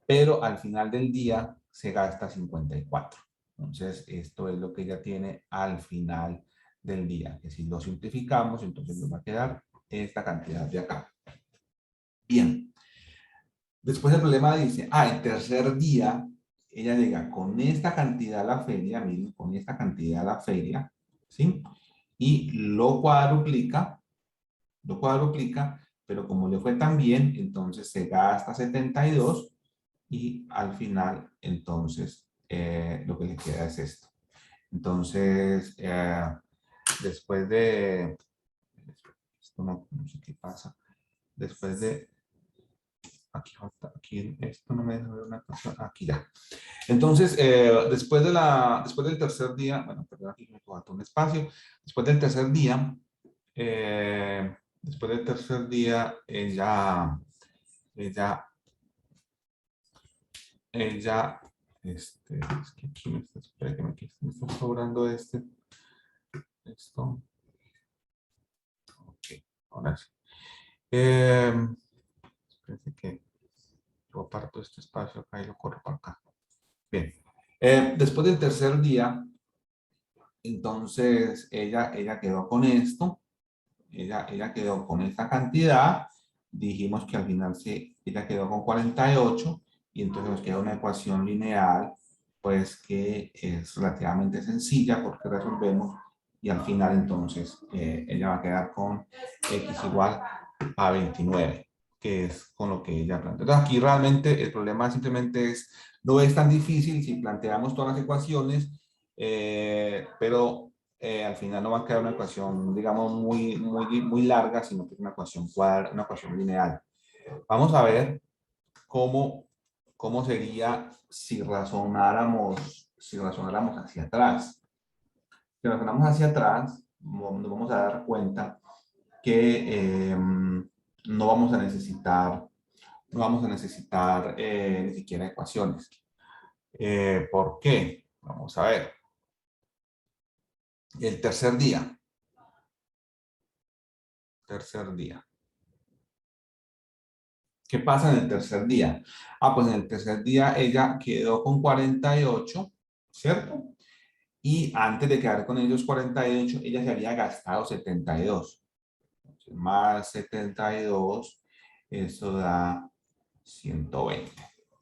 pero al final del día se gasta 54. Entonces, esto es lo que ella tiene al final del día. Que si lo simplificamos, entonces nos va a quedar esta cantidad de acá. Bien. Después el problema dice, el tercer día, ella llega con esta cantidad a la feria, miren, con esta cantidad a la feria, ¿sí? Y lo cuadruplica, pero como le fue tan bien, entonces se gasta 72 y al final, entonces, lo que le queda es esto. Entonces, después de, esto no sé qué pasa, después de, aquí esto no me deja ver una cosa, aquí ya. Entonces, después del tercer día, bueno, perdón, aquí me falta un espacio, después del tercer día, ella, es que aquí espera que me está sobrando esto. Ok, ahora sí. Espérate que yo aparto este espacio acá y lo corro para acá. Bien. Después del tercer día, entonces ella quedó con esto, ella quedó con esta cantidad, dijimos que al final ella quedó con 48 y entonces nos queda una ecuación lineal, pues que es relativamente sencilla porque resolvemos y al final entonces ella va a quedar con x igual a 29, que es con lo que ella plantea. Entonces aquí realmente el problema simplemente no es tan difícil si planteamos todas las ecuaciones, pero al final no va a quedar una ecuación, digamos, muy larga, sino que es una ecuación una ecuación lineal. Vamos a ver cómo sería si razonáramos hacia atrás. Si razonamos hacia atrás, nos vamos a dar cuenta que no vamos a necesitar ni siquiera ecuaciones. ¿Por qué? Vamos a ver. El tercer día. ¿Qué pasa en el tercer día? Pues en el tercer día ella quedó con 48, ¿cierto? Y antes de quedar con ellos 48, ella se había gastado 72. Entonces, más 72, eso da 120,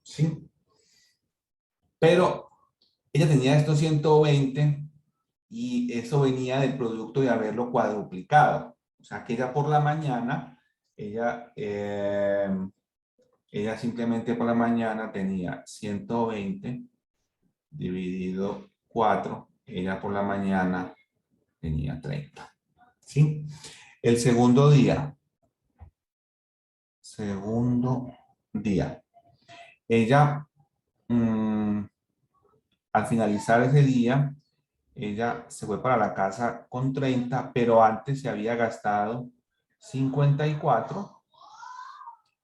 ¿sí? Pero ella tenía estos 120 y eso venía del producto de haberlo cuadruplicado. O sea, que ella por la mañana, ella simplemente por la mañana tenía 120 dividido 4, ella por la mañana tenía 30. ¿Sí? El segundo día, ella, al finalizar ese día, ella se fue para la casa con 30, pero antes se había gastado 54,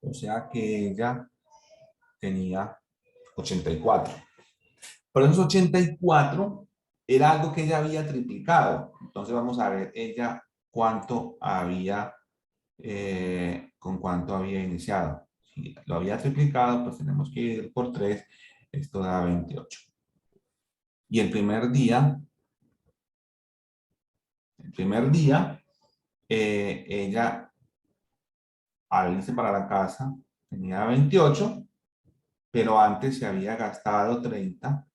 o sea que ella tenía 84. Pero esos 84 era algo que ella había triplicado. Entonces vamos a ver ella con cuánto había iniciado. Si lo había triplicado, pues tenemos que ir por 3. Esto da 28. Y el primer día, ella al irse para la casa tenía 28, pero antes se había gastado 30.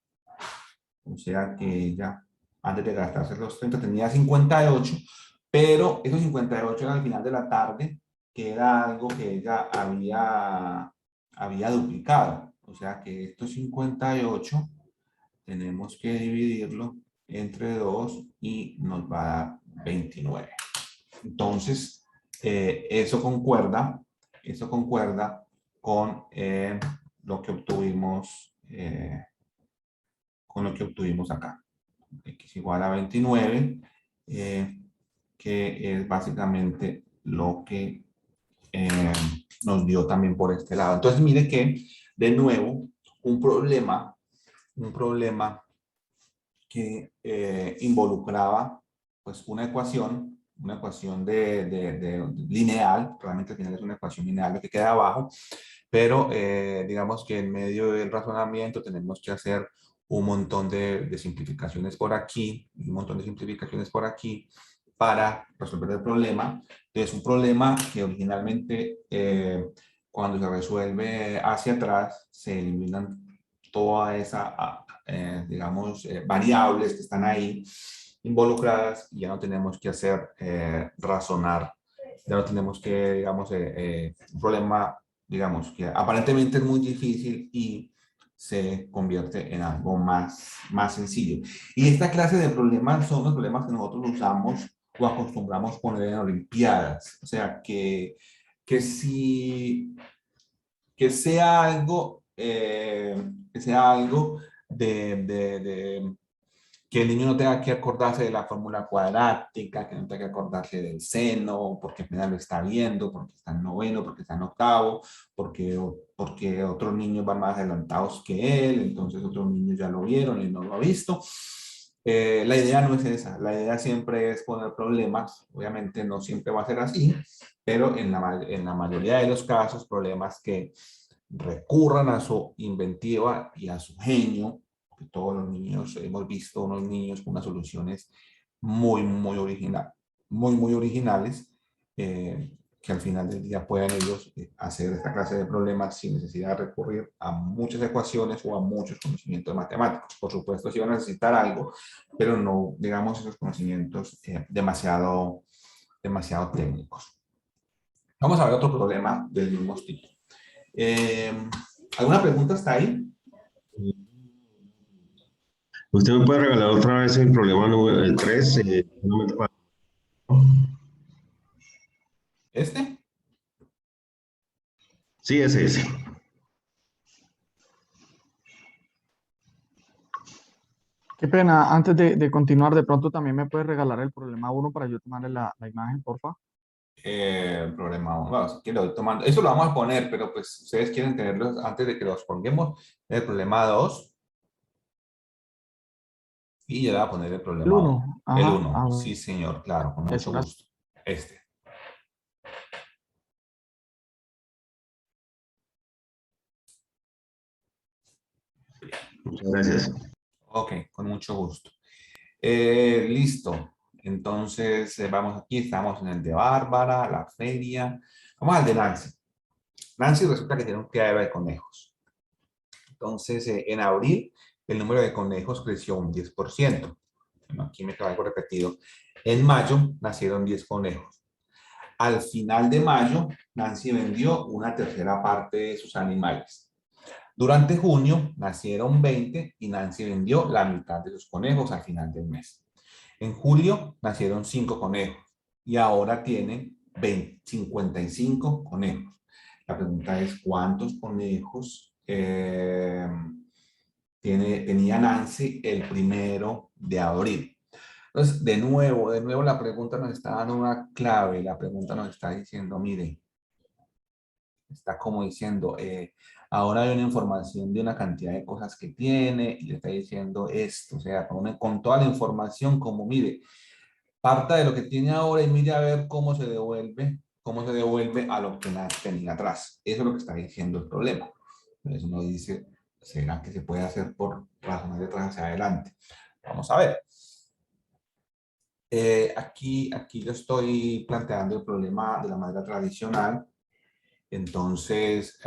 O sea que ella, antes de gastarse los 30, tenía 58, pero esos 58 eran al final de la tarde, que era algo que ella había duplicado. O sea que estos 58 tenemos que dividirlo entre 2 y nos va a dar 29. Entonces, eso concuerda con lo que obtuvimos, acá. X igual a 29, que es básicamente lo que nos dio también por este lado. Entonces, mire que, de nuevo, un problema que involucraba pues una ecuación de lineal, realmente al final es una ecuación lineal lo que queda abajo, pero digamos que en medio del razonamiento tenemos que hacer un montón de simplificaciones por aquí, un montón de simplificaciones por aquí para resolver el problema. Entonces, un problema que originalmente cuando se resuelve hacia atrás se eliminan toda esa, digamos, variables que están ahí involucradas y ya no tenemos que hacer razonar, ya no tenemos que, digamos, un problema, digamos, que aparentemente es muy difícil y se convierte en algo más sencillo. Y esta clase de problemas son los problemas que nosotros usamos o acostumbramos poner en Olimpiadas. O sea, que si que sea algo, de que el niño no tenga que acordarse de la fórmula cuadrática, que no tenga que acordarse del seno, porque apenas lo está viendo, porque está en noveno, porque está en octavo, porque otros niños van más adelantados que él, entonces otros niños ya lo vieron y no lo ha visto. La idea no es esa, la idea siempre es poner problemas, obviamente no siempre va a ser así, pero en la mayoría de los casos, problemas que recurran a su inventiva y a su genio, que todos los niños, hemos visto unos niños con unas soluciones muy originales, que al final del día puedan ellos hacer esta clase de problemas sin necesidad de recurrir a muchas ecuaciones o a muchos conocimientos matemáticos. Por supuesto, sí van a necesitar algo, pero no, digamos, esos conocimientos demasiado técnicos. Vamos a ver otro problema del mismo tipo. ¿Alguna pregunta hasta ahí?
¿Usted me puede regalar otra vez el problema número el 3?
¿Este?
Sí, ese.
Qué pena, antes de continuar, de pronto también me puedes regalar el problema uno para yo tomarle la imagen, porfa.
Problema, bueno, si quiero ir tomando, eso lo vamos a poner, pero pues ustedes quieren tenerlos antes de que los pongamos. El problema 2 y ya le voy a poner el
El
problema 1.
uno,
El
ajá,
1, sí señor, claro, con
eso,
mucho
gracias.
gusto. Este.
Muchas gracias.
Ok, con mucho gusto. Listo. Entonces, vamos aquí, estamos en el de Bárbara, la feria. Vamos al de Nancy. Nancy resulta que tiene un criadero de conejos. Entonces, en abril, el número de conejos creció un 10%. Bueno, aquí me quedó algo repetido. En mayo, nacieron 10 conejos. Al final de mayo, Nancy vendió una tercera parte de sus animales. Durante junio, nacieron 20 y Nancy vendió la mitad de sus conejos al final del mes. En julio, nacieron 5 conejos y ahora tienen 55 conejos. La pregunta es, ¿cuántos conejos tenía Nancy el 1 de abril? Entonces, de nuevo, la pregunta nos está dando una clave. La pregunta nos está diciendo, mire, está como diciendo, ahora hay una información de una cantidad de cosas que tiene y le está diciendo esto. O sea, con toda la información, como mire, parta de lo que tiene ahora y mire a ver cómo se devuelve a lo que tenía atrás. Eso es lo que está diciendo el problema. Entonces uno dice, ¿será que se puede hacer por razones de atrás hacia adelante? Vamos a ver. Aquí yo estoy planteando el problema de la manera tradicional. Entonces,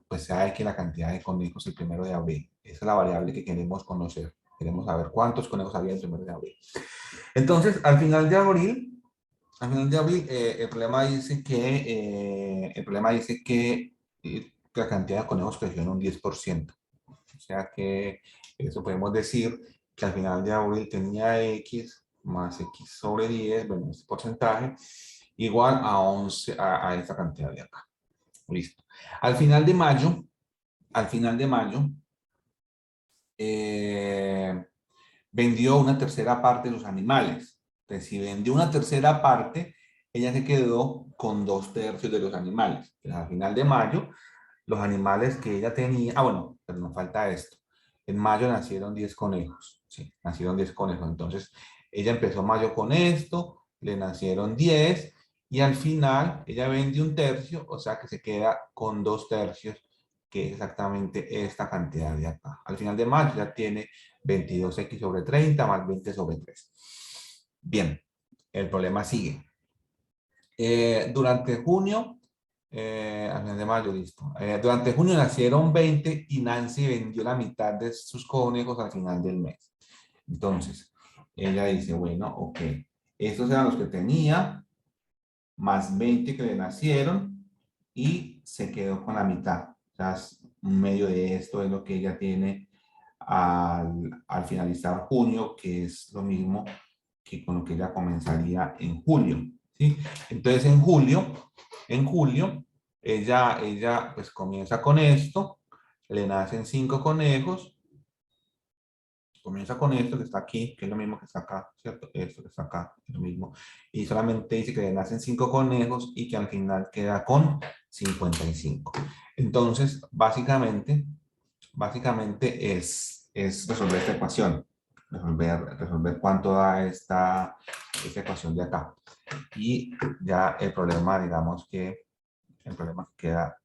pues sabe que la cantidad de conejos el 1 de abril. Esa es la variable que queremos conocer. Queremos saber cuántos conejos había el 1 de abril. Entonces, al final de abril, el problema dice que la cantidad de conejos creció en un 10%. O sea que eso podemos decir que al final de abril tenía X más X sobre 10, bueno, este porcentaje, igual a 11, a esta cantidad de acá. Listo. Al final de mayo, vendió una tercera parte de los animales. Entonces, si vendió una tercera parte, ella se quedó con 2/3 de los animales. Entonces, al final de mayo, los animales que ella tenía, bueno, pero nos falta esto. En mayo nacieron 10 conejos, sí, nacieron 10 conejos. Entonces, ella empezó mayo con esto, le nacieron 10 y al final ella vende 1/3, o sea que se queda con 2/3, que es exactamente esta cantidad de acá. Al final de mayo ya tiene 22x sobre 30 más 20 sobre 3. Bien, el problema sigue. Durante junio, al final de mayo, listo. Durante junio nacieron 20 y Nancy vendió la mitad de sus conejos al final del mes. Entonces, ella dice, bueno, ok, estos eran los que tenía, más 20 que le nacieron y se quedó con la mitad. O sea, un medio de esto es lo que ella tiene al finalizar junio, que es lo mismo que con lo que ella comenzaría en julio, ¿sí? Entonces en julio, ella pues comienza con esto, le nacen 5 conejos, comienza con esto que está aquí, que es lo mismo que está acá, ¿cierto? Esto que está acá, es lo mismo. Y solamente dice que le nacen 5 conejos y que al final queda con 55. Entonces, básicamente es resolver esta ecuación. Resolver cuánto da esta ecuación de acá. Y ya el problema, digamos que el problema queda,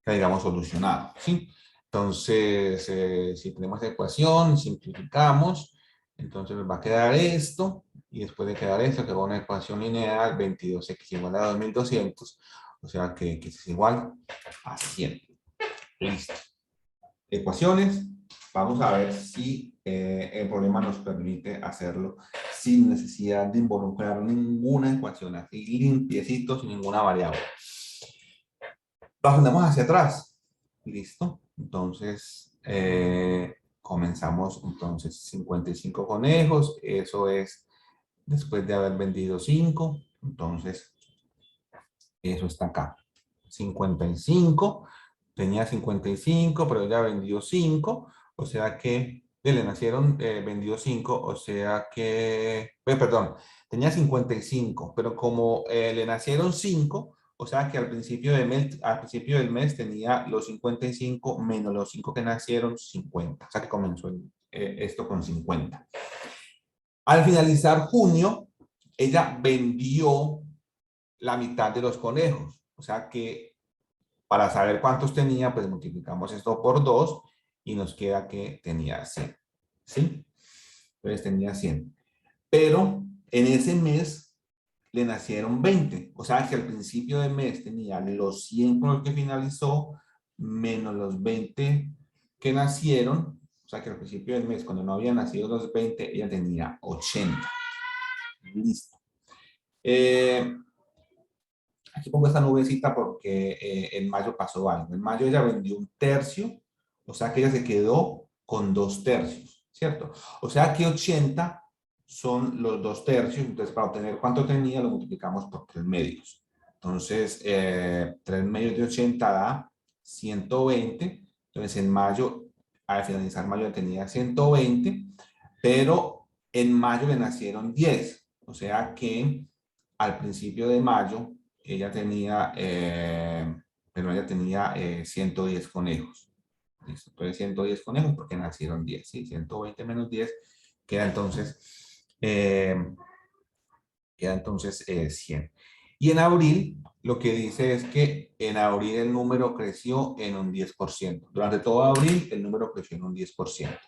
digamos, solucionado, ¿sí? Entonces, si tenemos esta ecuación, simplificamos, entonces nos va a quedar esto, y después de quedar esto, queda una ecuación lineal, 22x igual a 2200, o sea que x es igual a 100. Listo. Ecuaciones. Vamos a ver si el problema nos permite hacerlo sin necesidad de involucrar ninguna ecuación, así limpiecito, sin ninguna variable. Andamos hacia atrás. Listo. Entonces, comenzamos entonces 55 conejos. Eso es después de haber vendido 5. Entonces, eso está acá. 55. Tenía 55, pero ya vendió 5. O sea que le nacieron, vendió 5. O sea que, perdón, tenía 55, pero como le nacieron 5, o sea que al principio del mes tenía los 55 menos los 5 que nacieron, 50. O sea que comenzó esto con 50. Al finalizar junio, ella vendió la mitad de los conejos. O sea que para saber cuántos tenía, pues multiplicamos esto por 2 y nos queda que tenía 100. ¿Sí? Entonces tenía 100. Pero en ese mes le nacieron 20. O sea que al principio del mes tenía los 100 con los que finalizó, menos los 20 que nacieron. O sea que al principio del mes, cuando no habían nacido los 20, ella tenía 80. Listo. Aquí pongo esta nubecita porque en mayo pasó algo. En mayo ella vendió 1/3, o sea que ella se quedó con 2/3, ¿cierto? O sea que 80 son los 2/3, entonces para obtener cuánto tenía lo multiplicamos por 3 medios. Entonces, 3 medios de 80 da 120. Entonces en mayo, al finalizar mayo tenía 120, pero en mayo le nacieron 10. O sea que al principio de mayo ella tenía, 110 conejos. ¿Listo? Entonces 110 conejos porque nacieron 10, ¿sí? 120 menos 10 queda entonces, 100. Y en abril, lo que dice es que en abril el número creció en un 10%. Durante todo abril, el número creció en un 10%.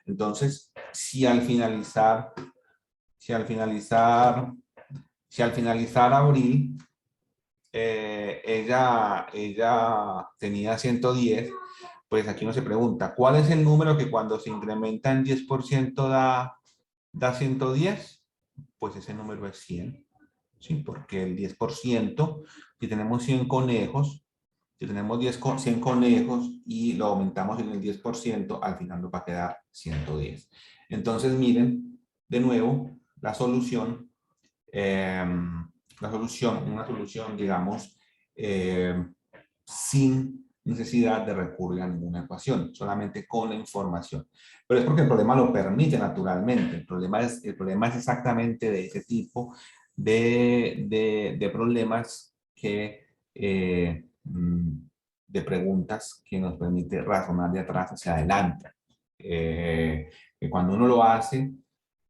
Entonces, si al finalizar abril, ella tenía 110, pues aquí uno se pregunta, ¿cuál es el número que cuando se incrementa en 10% da 110? Pues ese número es 100, ¿sí? Porque el 10%, si tenemos 100 conejos, Si tenemos 100 conejos y lo aumentamos en el 10%, al final nos va a quedar 110. Entonces, miren, de nuevo, la solución, una solución, digamos, sin necesidad de recurrir a ninguna ecuación, solamente con la información. Pero es porque el problema lo permite naturalmente. El problema es exactamente de ese tipo de problemas que, de preguntas que nos permite razonar de atrás hacia adelante. Que cuando uno lo hace,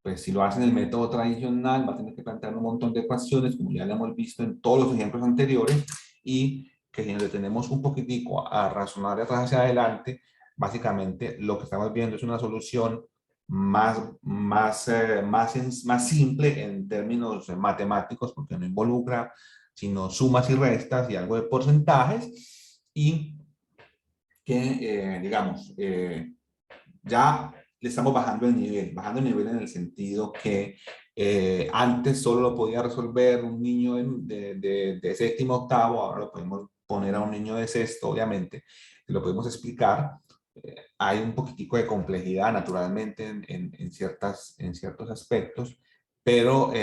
pues si lo hace en el método tradicional, va a tener que plantear un montón de ecuaciones, como ya lo hemos visto en todos los ejemplos anteriores, y que si nos detenemos un poquitico a razonar de atrás hacia adelante, básicamente lo que estamos viendo es una solución más simple en términos matemáticos, porque no involucra sino sumas y restas y algo de porcentajes, y que, digamos, ya le estamos bajando el nivel en el sentido que antes solo lo podía resolver un niño de séptimo octavo, ahora lo podemos poner a un niño de sexto, obviamente, y lo podemos explicar. Hay un poquitico de complejidad, naturalmente, en ciertos aspectos, pero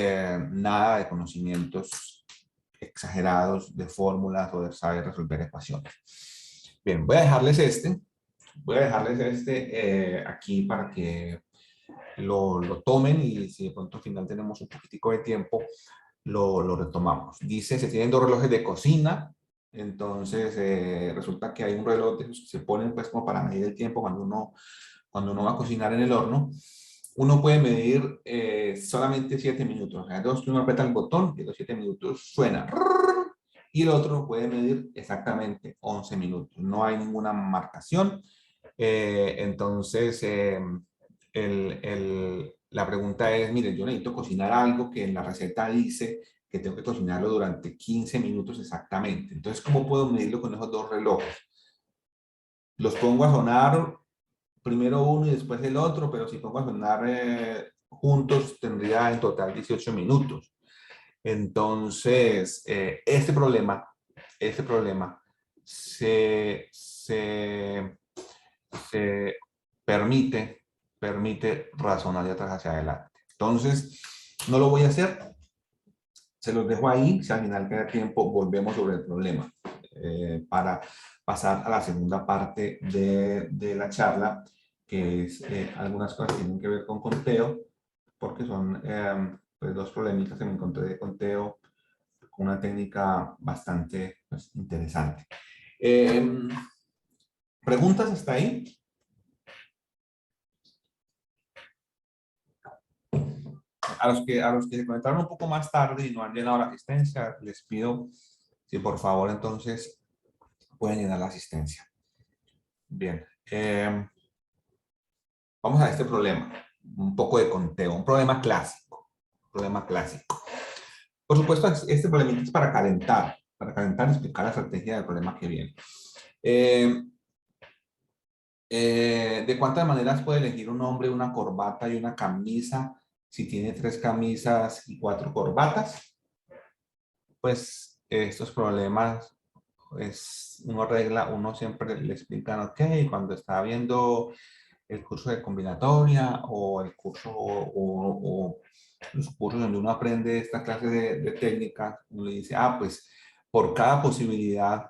nada de conocimientos exagerados de fórmulas o de saber resolver ecuaciones. Bien, voy a dejarles aquí para que lo tomen, y si de pronto al final tenemos un poquitico de tiempo, lo retomamos. Dice, se tienen dos relojes de cocina, entonces resulta que hay un reloj de esos que se ponen pues como para medir el tiempo cuando uno va a cocinar en el horno. Uno puede medir solamente 7 minutos, o sea, uno aprieta el botón y los 7 minutos suena. Y el otro puede medir exactamente 11 minutos. No hay ninguna marcación. Entonces, la pregunta es, mire, yo necesito cocinar algo que en la receta dice que tengo que cocinarlo durante 15 minutos exactamente. Entonces, ¿cómo puedo medirlo con esos dos relojes? Los pongo a sonar, primero uno y después el otro, pero si pongo a sonar juntos, tendría en total 18 minutos. Entonces, este problema se permite razonar de atrás hacia adelante. Entonces, no lo voy a hacer. Se los dejo ahí. Si al final queda tiempo, volvemos sobre el problema para pasar a la segunda parte de la charla, que es algunas cosas que tienen que ver con conteo, porque son pues, dos problemitas que me encontré de conteo con una técnica bastante pues, interesante. ¿Preguntas hasta ahí? A los que se conectaron un poco más tarde y no han llenado la asistencia, les pido si por favor entonces pueden llenar la asistencia. Bien. Vamos a este problema. Un poco de conteo. Un problema clásico. Por supuesto, este problema es para calentar y explicar la estrategia del problema que viene. ¿De cuántas maneras puede elegir un hombre una corbata y una camisa si tiene 3 camisas y 4 corbatas? Pues estos problemas, pues, uno siempre le explica, ok, cuando está viendo el curso de combinatoria o el curso o los cursos donde uno aprende esta clase de técnicas, uno le dice, pues por cada posibilidad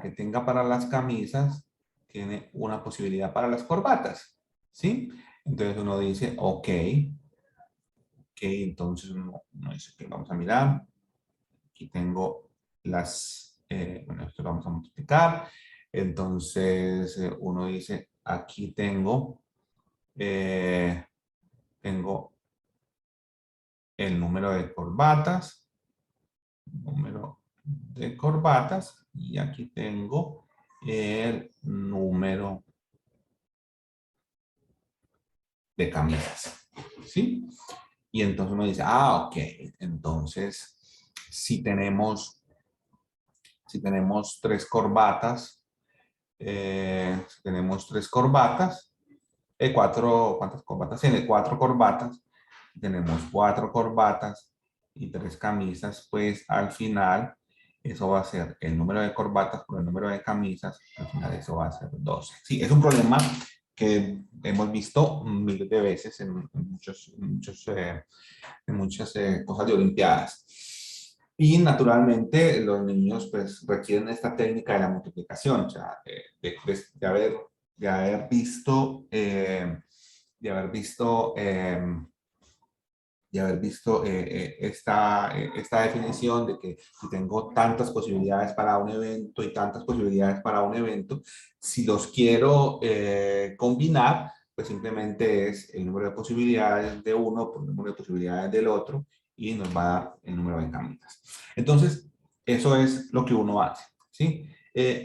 que tenga para las camisas, tiene una posibilidad para las corbatas, ¿sí? Entonces uno dice, ok, entonces uno dice que vamos a mirar, aquí tengo bueno, esto lo vamos a multiplicar, entonces uno dice, aquí tengo el número de corbatas, y aquí tengo el número de camisas, ¿sí? Y entonces uno dice, ok, entonces si tenemos 3 corbatas, ¿cuántas corbatas tiene? 4 corbatas, tenemos 4 corbatas y 3 camisas, pues al final eso va a ser el número de corbatas por el número de camisas, al final eso va a ser 12. Sí, es un problema que hemos visto miles de veces en muchas cosas de olimpiadas. Y naturalmente los niños pues requieren esta técnica de la multiplicación, o sea, de haber visto, esta definición de que si tengo tantas posibilidades para un evento y tantas posibilidades para un evento, si los quiero combinar, pues simplemente es el número de posibilidades de uno por el número de posibilidades del otro y nos va a dar el número de camisas. Entonces, eso es lo que uno hace, ¿sí?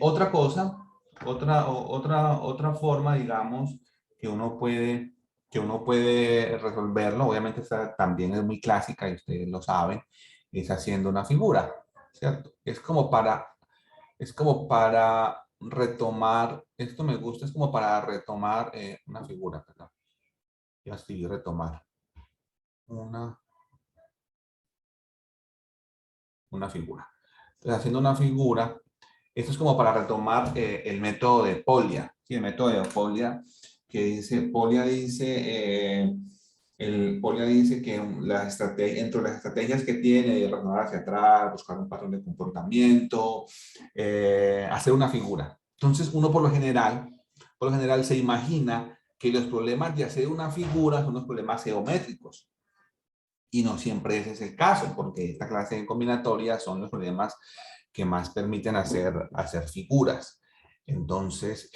Otra cosa, otra forma, digamos, que uno puede resolverlo, obviamente esta también es muy clásica y ustedes lo saben, es haciendo una figura, ¿cierto? Es como para retomar, esto me gusta, es como para retomar una figura, perdón. Ya escribí retomar una figura. Entonces, haciendo una figura, esto es como para retomar el método de Polya, ¿sí? El método de Polya, que dice, Polya dice que entre las estrategias que tiene de retornar hacia atrás, buscar un patrón de comportamiento, hacer una figura. Entonces, uno por lo general se imagina que los problemas de hacer una figura son los problemas geométricos. Y no siempre ese es el caso, porque esta clase de combinatoria son los problemas que más permiten hacer figuras. Entonces,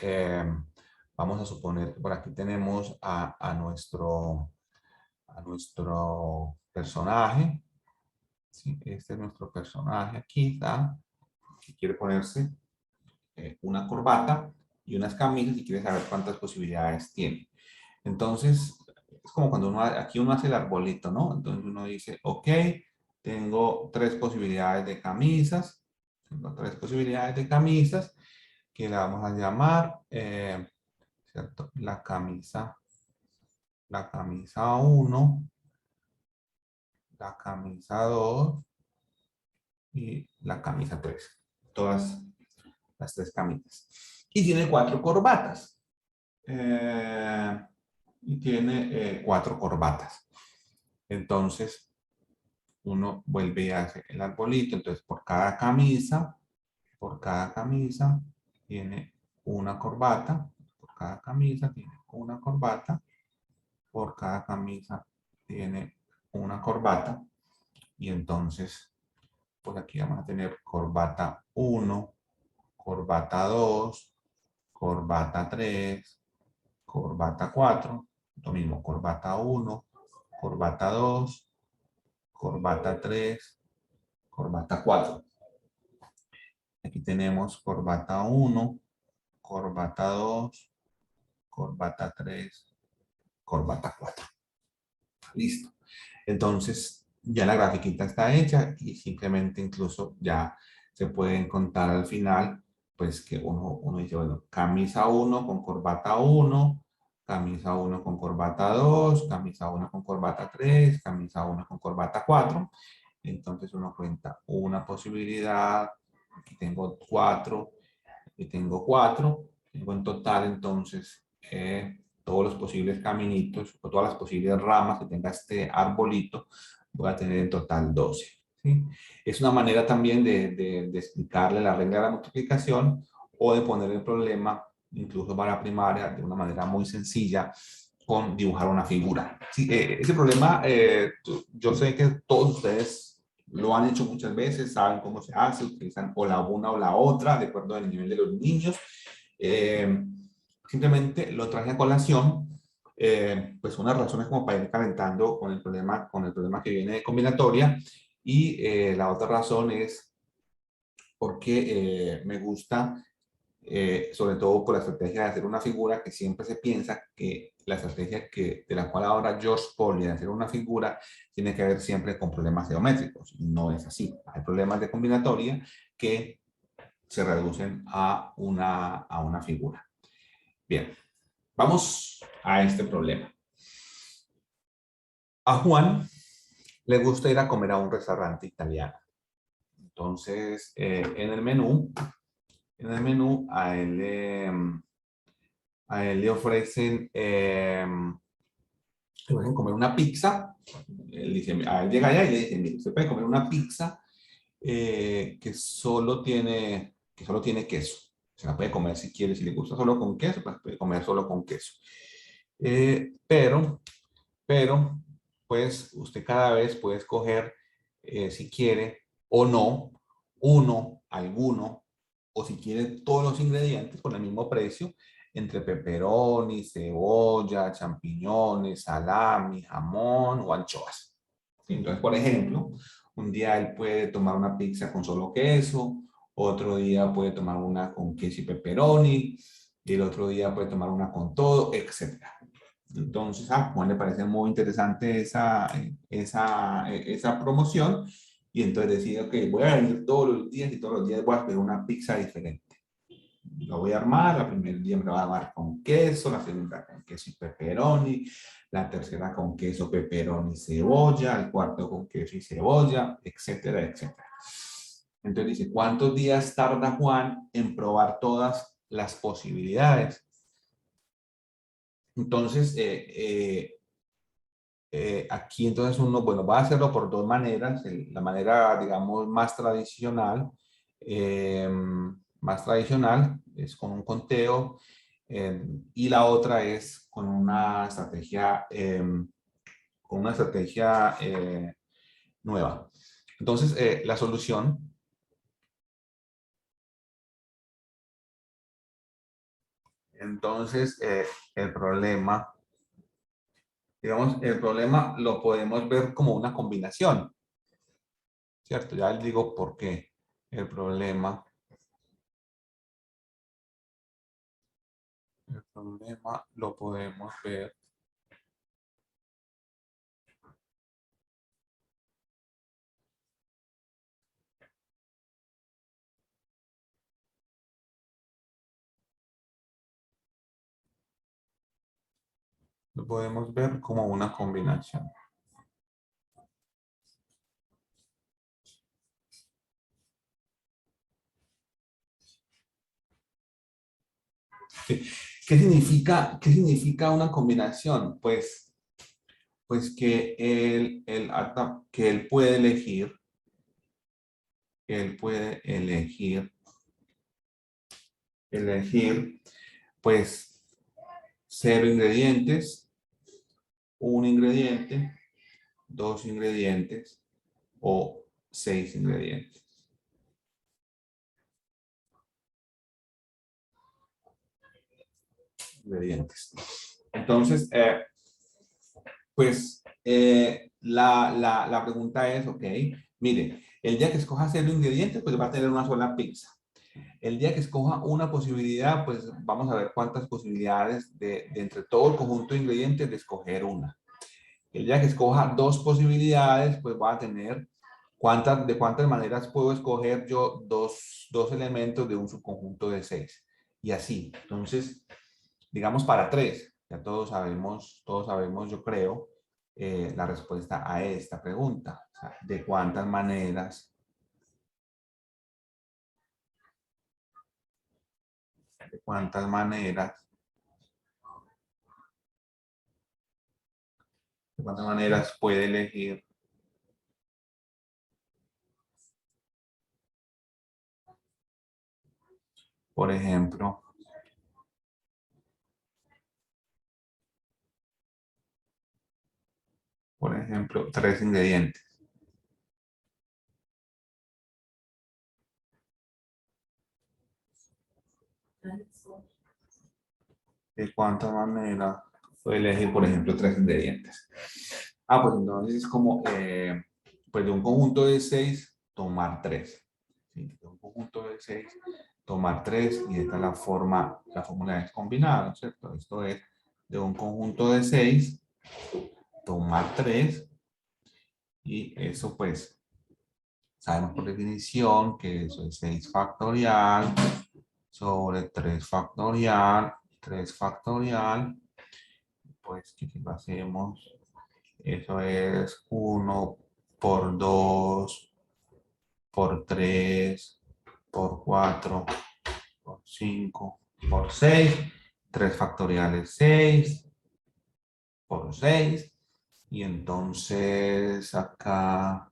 vamos a suponer que por aquí tenemos a nuestro personaje. ¿Sí? Este es nuestro personaje aquí, ¿tá? Que quiere ponerse una corbata y unas camisas y quiere saber cuántas posibilidades tiene. Entonces, es como cuando aquí uno hace el arbolito, ¿no? Entonces uno dice, ok, tengo 3 posibilidades de camisas, que la vamos a llamar, ¿cierto? La camisa 1, la camisa 2 y la camisa 3. Todas las 3 camisas. Y tiene 4 corbatas. Y tiene 4 corbatas. Entonces, uno vuelve y hace el arbolito. Entonces, por cada camisa tiene una corbata. Por cada camisa tiene una corbata. Por cada camisa tiene una corbata. Y entonces, pues aquí vamos a tener corbata 1, corbata 2, corbata 3, corbata 4. Lo mismo, corbata 1, corbata 2, corbata 3, corbata 4. Aquí tenemos corbata 1, corbata 2, corbata 3, corbata 4. Listo. Entonces, ya la grafiquita está hecha y simplemente incluso ya se pueden contar al final, pues que uno dice, bueno, camisa 1 con corbata 1, camisa 1 con corbata 2, camisa 1 con corbata 3, camisa 1 con corbata 4. Entonces uno cuenta una posibilidad, aquí tengo 4, aquí tengo 4, tengo en total entonces todos los posibles caminitos o todas las posibles ramas que tenga este arbolito, voy a tener en total 12. ¿Sí? Es una manera también de explicarle la regla de la multiplicación o de poner el problema, incluso para primaria, de una manera muy sencilla, con dibujar una figura. Sí, ese problema, yo sé que todos ustedes lo han hecho muchas veces, saben cómo se hace, utilizan o la una o la otra, de acuerdo al nivel de los niños. Simplemente lo traje a colación, pues unas razones como para ir calentando con el problema que viene de combinatoria, y la otra razón es porque me gusta, sobre todo por la estrategia de hacer una figura, que siempre se piensa que la estrategia de la cual ahora George Polya de hacer una figura tiene que ver siempre con problemas geométricos. No es así. Hay problemas de combinatoria que se reducen a una figura. Bien, vamos a este problema. A Juan le gusta ir a comer a un restaurante italiano. Entonces, en el menú a él le ofrecen, le ofrecen comer una pizza. Él dice, a él llega allá y le dice, mire, usted puede comer una pizza que solo tiene queso. Se la puede comer si quiere, si le gusta solo con queso, pues puede comer solo con queso. Pero, pues usted cada vez puede escoger si quiere o no, alguno, o si quiere todos los ingredientes con el mismo precio, entre pepperoni, cebolla, champiñones, salami, jamón o anchoas. Entonces, por ejemplo, un día él puede tomar una pizza con solo queso, otro día puede tomar una con queso y pepperoni, y el otro día puede tomar una con todo, etcétera. Entonces, a Juan le parece muy interesante esa promoción y entonces decide, ok, voy a venir todos los días y todos los días voy a pedir una pizza diferente. Lo voy a armar, la primer día me la voy a armar con queso, la segunda con queso y pepperoni, la tercera con queso, pepperoni y cebolla, el cuarto con queso y cebolla, etcétera, etcétera. Entonces dice, ¿cuántos días tarda Juan en probar todas las posibilidades? Entonces, aquí entonces uno, bueno, va a hacerlo por dos maneras. La manera, digamos, más tradicional es con un conteo y la otra es con una estrategia nueva. Entonces, la solución el problema, digamos, el problema lo podemos ver como una combinación, ¿cierto? Ya les digo por qué. El problema lo podemos ver. Lo podemos ver como una combinación. Sí. ¿Qué significa una combinación? Pues que él puede elegir, pues, 0 ingredientes, 1 ingrediente, 2 ingredientes o 6 ingredientes. Entonces, pues la pregunta es, ok, mire, el día que escoja 0 ingredientes, pues va a tener una sola pizza. El día que escoja una posibilidad, pues vamos a ver cuántas posibilidades de entre todo el conjunto de ingredientes de escoger una. El día que escoja 2 posibilidades, pues va a tener de cuántas maneras puedo escoger yo dos elementos de un subconjunto de 6. Y así. Entonces, digamos para 3. Ya todos sabemos, yo creo, la respuesta a esta pregunta. O sea, de cuántas maneras puede elegir por ejemplo, 3 ingredientes. ¿De cuántas maneras puede elegir, por ejemplo, 3 ingredientes? Pues entonces es como, pues de un conjunto de 6, tomar 3. ¿Sí? De un conjunto de 6, tomar 3, y esta es la fórmula es combinada, ¿no es cierto? Esto es de un conjunto de 6, tomar 3, y eso pues, sabemos por definición que eso es 6 factorial sobre 3 factorial, pues ¿qué lo hacemos? Eso es 1 por 2 por 3, por 4, por 5, por 6. 3 factoriales 6, por 6. Y entonces acá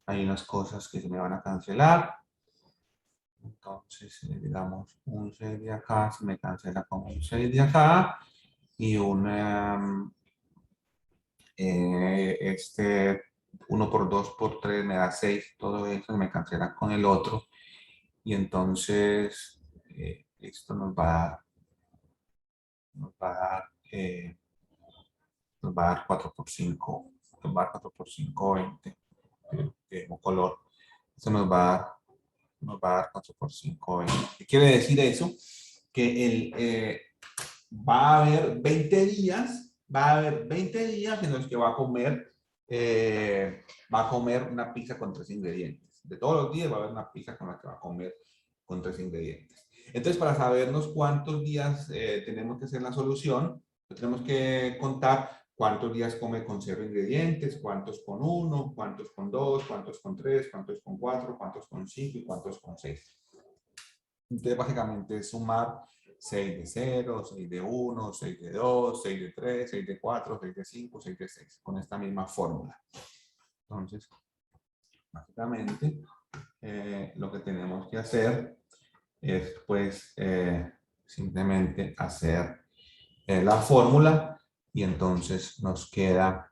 hay unas cosas que se me van a cancelar. Entonces, digamos, un 6 de acá se me cancela con un 6 de acá. Y una, 1 por 2 por 3 me da 6. Todo eso se me cancela con el otro. Y entonces, esto nos va a dar, nos va a dar, nos va a dar 4 por 5. Nos va a dar 4 por 5, 20. Un color. Esto nos va a dar 4 por 5, 20. ¿Qué quiere decir eso? Que va a haber 20 días, en los que va a comer una pizza con 3 ingredientes. De todos los días va a haber una pizza con la que va a comer con 3 ingredientes. Entonces, para sabernos cuántos días tenemos que hacer la solución, pues tenemos que contar cuántos días come con 0 ingredientes, cuántos con 1, cuántos con 2, cuántos con 3, cuántos con 4, cuántos con 5 y cuántos con 6. Entonces, básicamente es sumar 6 de 0, 6 de 1, 6 de 2, 6 de 3, 6 de 4, 6 de 5, 6 de 6, con esta misma fórmula. Entonces, básicamente, lo que tenemos que hacer es, pues, simplemente hacer la fórmula y entonces nos queda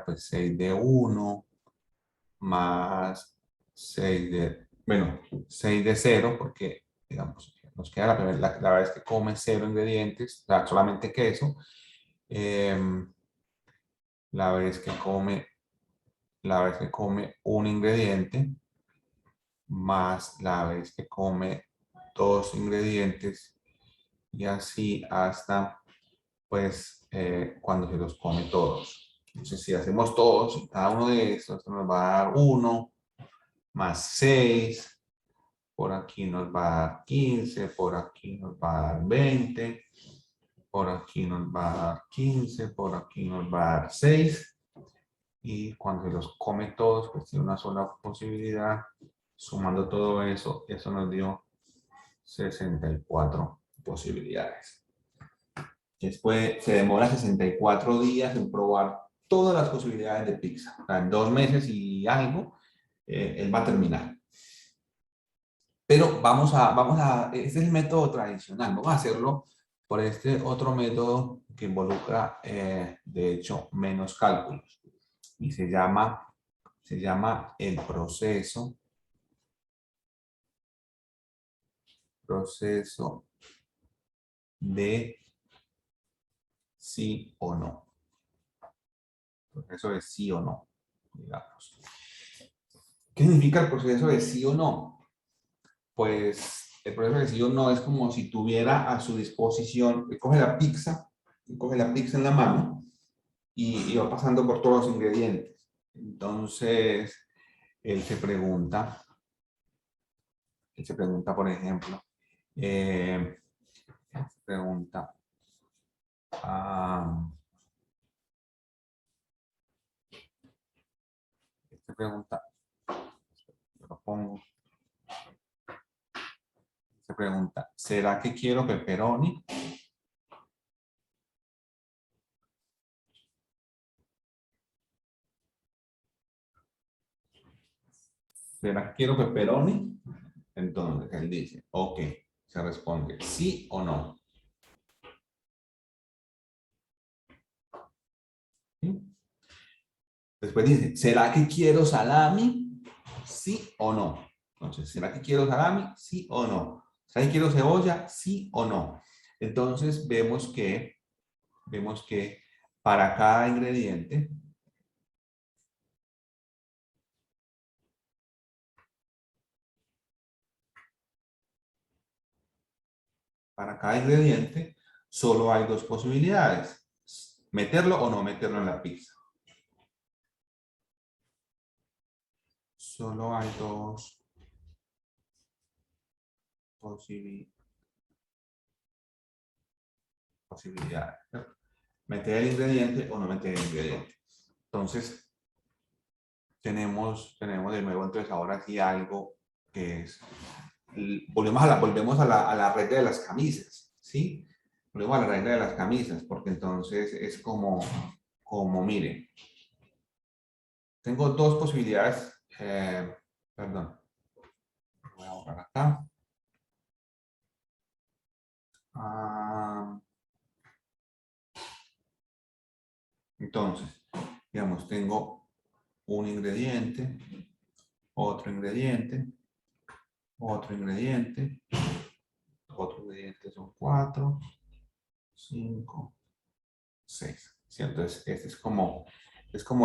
pues 6 de 1 más 6 de, bueno, 6 de 0, porque, digamos, nos queda la vez que come 0 ingredientes, o sea, solamente queso, la vez que come un ingrediente, más la vez que come 2 ingredientes, y así hasta, pues, cuando se los come todos. Entonces, si hacemos todos, cada uno de estos nos va a dar 1, más 6, por aquí nos va a dar 15, por aquí nos va a dar 20, por aquí nos va a dar 15, por aquí nos va a dar 6, y cuando se los come todos, pues tiene una sola posibilidad. Sumando todo eso, eso nos dio 64 posibilidades. Después se demora 64 días en probar todas las posibilidades de pizza. O sea, en 2 meses y algo, él va a terminar. Pero este es el método tradicional. Vamos a hacerlo por este otro método que involucra, de hecho, menos cálculos. Y se llama el proceso de sí o no. Proceso de sí o no, digamos. ¿Qué significa el proceso de sí o no? Pues el proceso de sí o no es como si tuviera a su disposición, coge la pizza en la mano y va pasando por todos los ingredientes. Entonces, él se pregunta, por ejemplo, se pregunta, ¿será que quiero pepperoni? ¿Será que quiero pepperoni? Entonces él dice, ok, se responde sí o no. ¿Sí? Después dice, ¿será que quiero salami? ¿Sí o no? Entonces, ¿será que quiero salami? ¿Sí o no? ¿Será que quiero cebolla? ¿Sí o no? Entonces vemos que para cada ingrediente, solo hay 2 posibilidades. Meterlo o no meterlo en la pizza. Solo hay 2 posibilidades. Meter el ingrediente o no meter el ingrediente. Entonces, tenemos de nuevo entonces ahora sí algo que es, volvemos a la regla de las camisas, ¿sí? Volvemos a la regla de las camisas, porque entonces es como mire, tengo dos posibilidades, perdón, voy a borrar acá. Entonces, digamos, tengo un ingrediente, otro ingrediente, otro ingrediente, son 4, 5, 6. ¿Sí? Entonces, este es como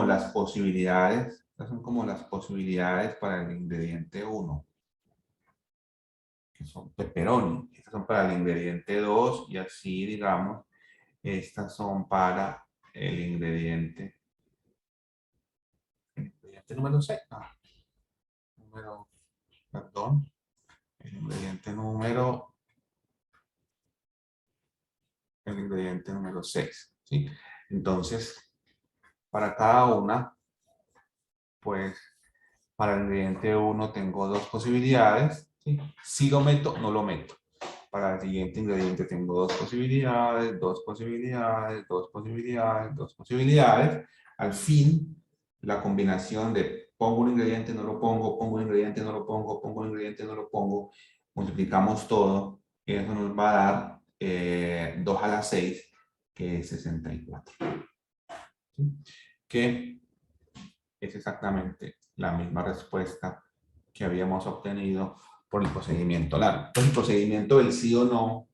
las posibilidades, estas son como las posibilidades para el ingrediente 1, que son pepperoni. Estas son para el ingrediente 2 y así, digamos, estas son para el ingrediente número 6. Perdón, el ingrediente número 6, ¿sí? Entonces, para cada una, pues, para el ingrediente 1 tengo dos posibilidades, ¿sí? Si lo meto, no lo meto. Para el siguiente ingrediente tengo dos posibilidades, dos posibilidades, dos posibilidades, dos posibilidades. Al fin, la combinación de pongo un ingrediente, no lo pongo, pongo un ingrediente, no lo pongo, pongo un ingrediente, no lo pongo, multiplicamos todo, y eso nos va a dar 2 a la 6, que es 64. ¿Sí? Que es exactamente la misma respuesta que habíamos obtenido por el procedimiento largo. Entonces, el procedimiento del sí o no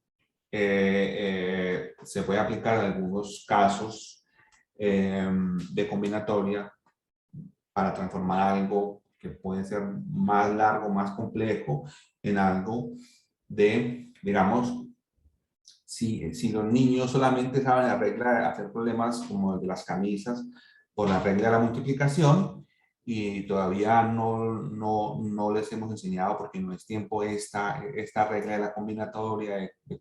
se puede aplicar en algunos casos de combinatoria para transformar algo que puede ser más largo, más complejo, en algo de, digamos, si los niños solamente saben la regla de hacer problemas como el de las camisas por la regla de la multiplicación y todavía no les hemos enseñado porque no es tiempo esta regla de la combinatoria de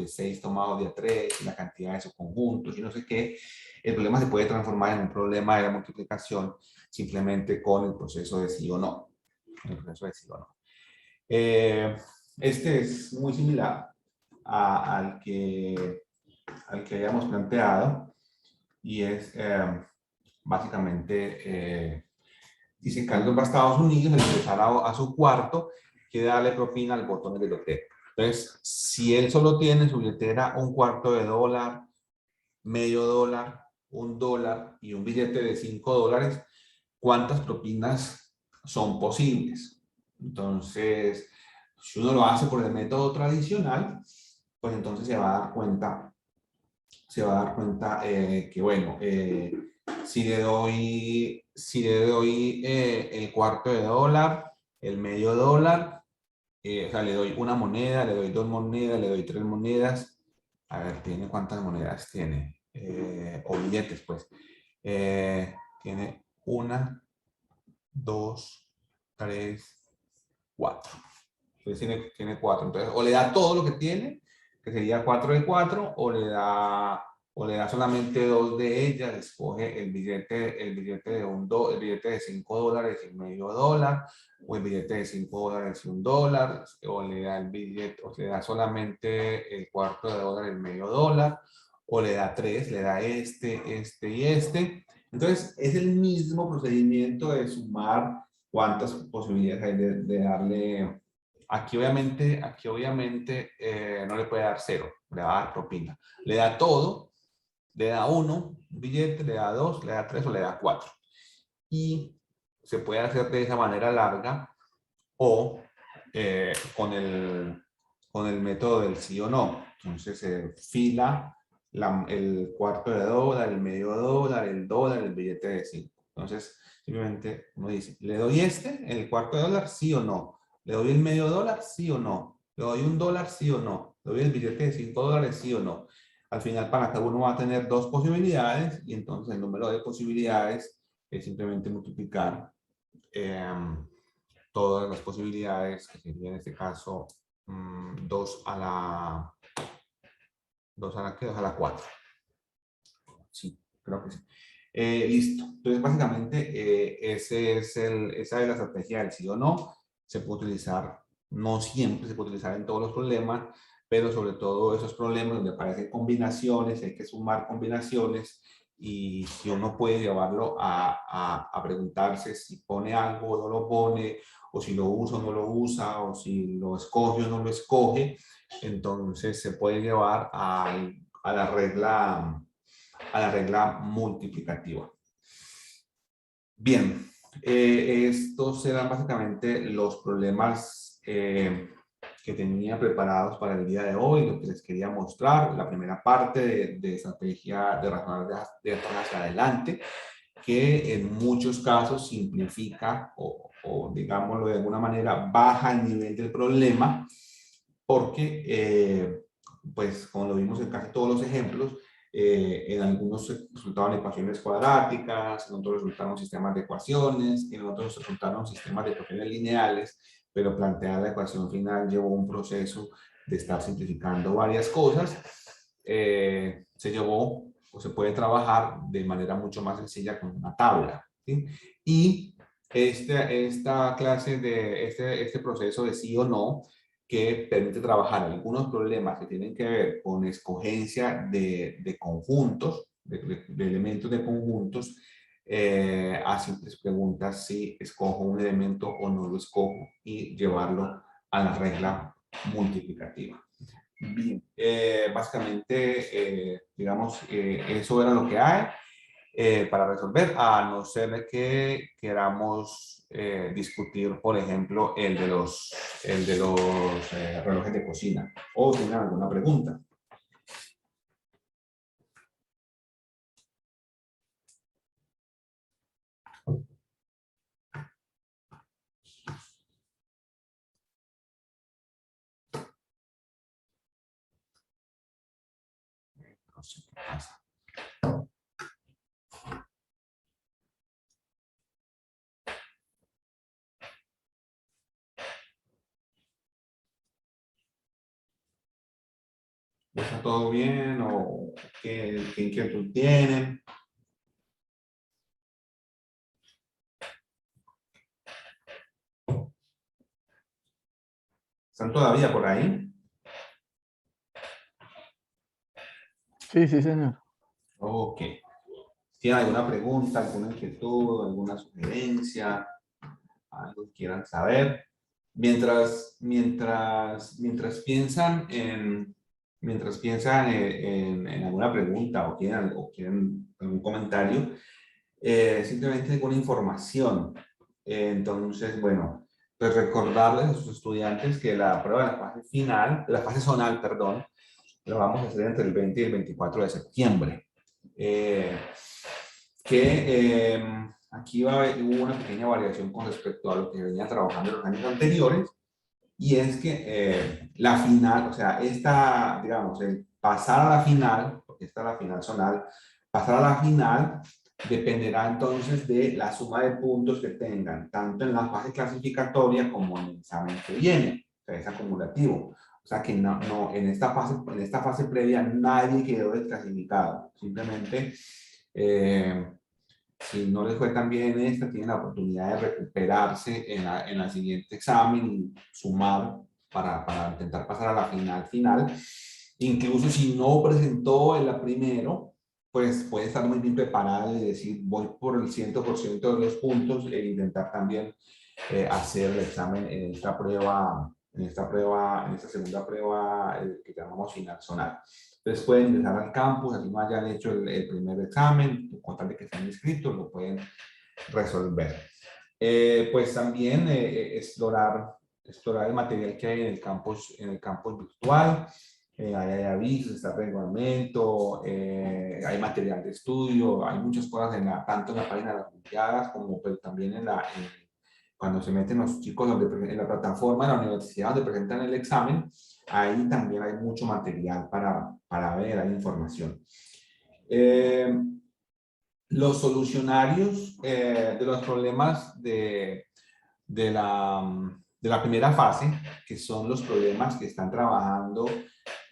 6 tomado de a 3 y la cantidad de esos conjuntos y no sé qué, el problema se puede transformar en un problema de la multiplicación simplemente con el proceso de sí o no. El proceso de sí o no. Este es muy similar al que habíamos planteado y es básicamente dice que Carlos va a Estados Unidos, al regresar a su cuarto, quiere darle propina al botón de billetera. Entonces, si él solo tiene en su billetera $1/4, $0.50, $1 y un billete de $5, ¿cuántas propinas son posibles? Entonces, si uno lo hace por el método tradicional, pues entonces se va a dar cuenta que, bueno, si le doy el $1/4, el $0.50, o sea, le doy una moneda, le doy 2 monedas, le doy 3 monedas. A ver, ¿tiene cuántas monedas tiene? O billetes, pues. Tiene 1, 2, 3, 4. Entonces tiene 4. Entonces, o le da todo lo que tiene, que sería 4 de 4, o le da solamente 2 de ellas, escoge el billete de el billete de $5 y $0.50, o el billete de $5 y $1, o le da el billete, o le da solamente el $1/4, el $0.50, o le da 3, le da este y este. Entonces, es el mismo procedimiento de sumar cuántas posibilidades hay de darle. Aquí obviamente no le puede dar 0, le va a dar propina. Le da todo, le da 1, un billete, le da 2, le da 3 o le da 4. Y se puede hacer de esa manera larga o con el método del sí o no. Entonces se fila el $1/4, el $0.50, el $1, el billete de 5. Entonces simplemente uno dice, ¿le doy el $1/4, sí o no? ¿Le doy el $0.50, sí o no? ¿Le doy $1, sí o no? ¿Le doy el billete de $5, sí o no? Al final, para cada uno va a tener dos posibilidades y entonces el número de posibilidades es simplemente multiplicar todas las posibilidades, que sería en este caso 2 a la 4. Sí, creo que sí. Listo. Entonces, básicamente, esa es la estrategia del sí o no. Se puede utilizar, no siempre se puede utilizar en todos los problemas, pero sobre todo esos problemas donde aparecen combinaciones, hay que sumar combinaciones, y si uno puede llevarlo a preguntarse si pone algo o no lo pone, o si lo usa o no lo usa, o si lo escoge o no lo escoge, entonces se puede llevar a la regla multiplicativa. Bien, estos eran básicamente los problemas que tenía preparados para el día de hoy, lo que les quería mostrar, la primera parte de estrategia de razonar de atrás hacia adelante, que en muchos casos simplifica o digámoslo de alguna manera, baja el nivel del problema, porque, pues como lo vimos en casi todos los ejemplos, en algunos resultaban ecuaciones cuadráticas, en otros resultaron sistemas de ecuaciones, en otros resultaron sistemas de ecuaciones lineales, pero plantear la ecuación final llevó un proceso de estar simplificando varias cosas. Se llevó o se puede trabajar de manera mucho más sencilla con una tabla, ¿sí? Y esta clase de este proceso de sí o no, que permite trabajar algunos problemas que tienen que ver con escogencia de conjuntos, de elementos de conjuntos, a simples preguntas si escojo un elemento o no lo escojo, y llevarlo a la regla multiplicativa. Bien, básicamente, digamos, eso era lo que hay para resolver, a no ser de que queramos discutir, por ejemplo, el de los relojes de cocina, o tengan alguna pregunta. No sé qué pasa. ¿Está todo bien o qué inquietud tienen? ¿Están todavía por ahí?
Sí, sí, señor.
Ok. ¿Tienen alguna pregunta, alguna inquietud, alguna sugerencia, algo que quieran saber? Mientras piensan en alguna pregunta o quieren algún comentario, simplemente alguna información. Entonces, bueno, pues recordarles a sus estudiantes que la prueba de la fase final, la fase zonal, perdón, lo vamos a hacer entre el 20 y el 24 de septiembre. Aquí hubo una pequeña variación con respecto a lo que venía trabajando en los años anteriores, y es que la final, o sea, digamos, el pasar a la final, porque esta es la final zonal, pasar a la final dependerá entonces de la suma de puntos que tengan, tanto en la fase clasificatoria como en el examen que viene, o sea, es acumulativo. O sea que en esta fase previa nadie quedó desclasificado, simplemente si no les fue tan bien en esta, tienen la oportunidad de recuperarse en la siguiente examen y sumar para intentar pasar a la final. Incluso si no presentó en la primero, pues puede estar muy bien preparado y decir, voy por el 100% de los puntos, e intentar también hacer el examen en esta segunda prueba que llamamos final zonal. Entonces pueden ingresar al campus, así no hayan hecho el primer examen, con tal de que estén inscritos, lo pueden resolver. Pues también explorar el material que hay en el campus virtual. Hay avisos, está el reglamento, hay material de estudio, hay muchas cosas tanto en la página de las Olimpiadas como pero también cuando se meten los chicos en la plataforma de la universidad donde presentan el examen. Ahí también hay mucho material para ver, hay información. Los solucionarios de los problemas de la primera fase, que son los problemas que están trabajando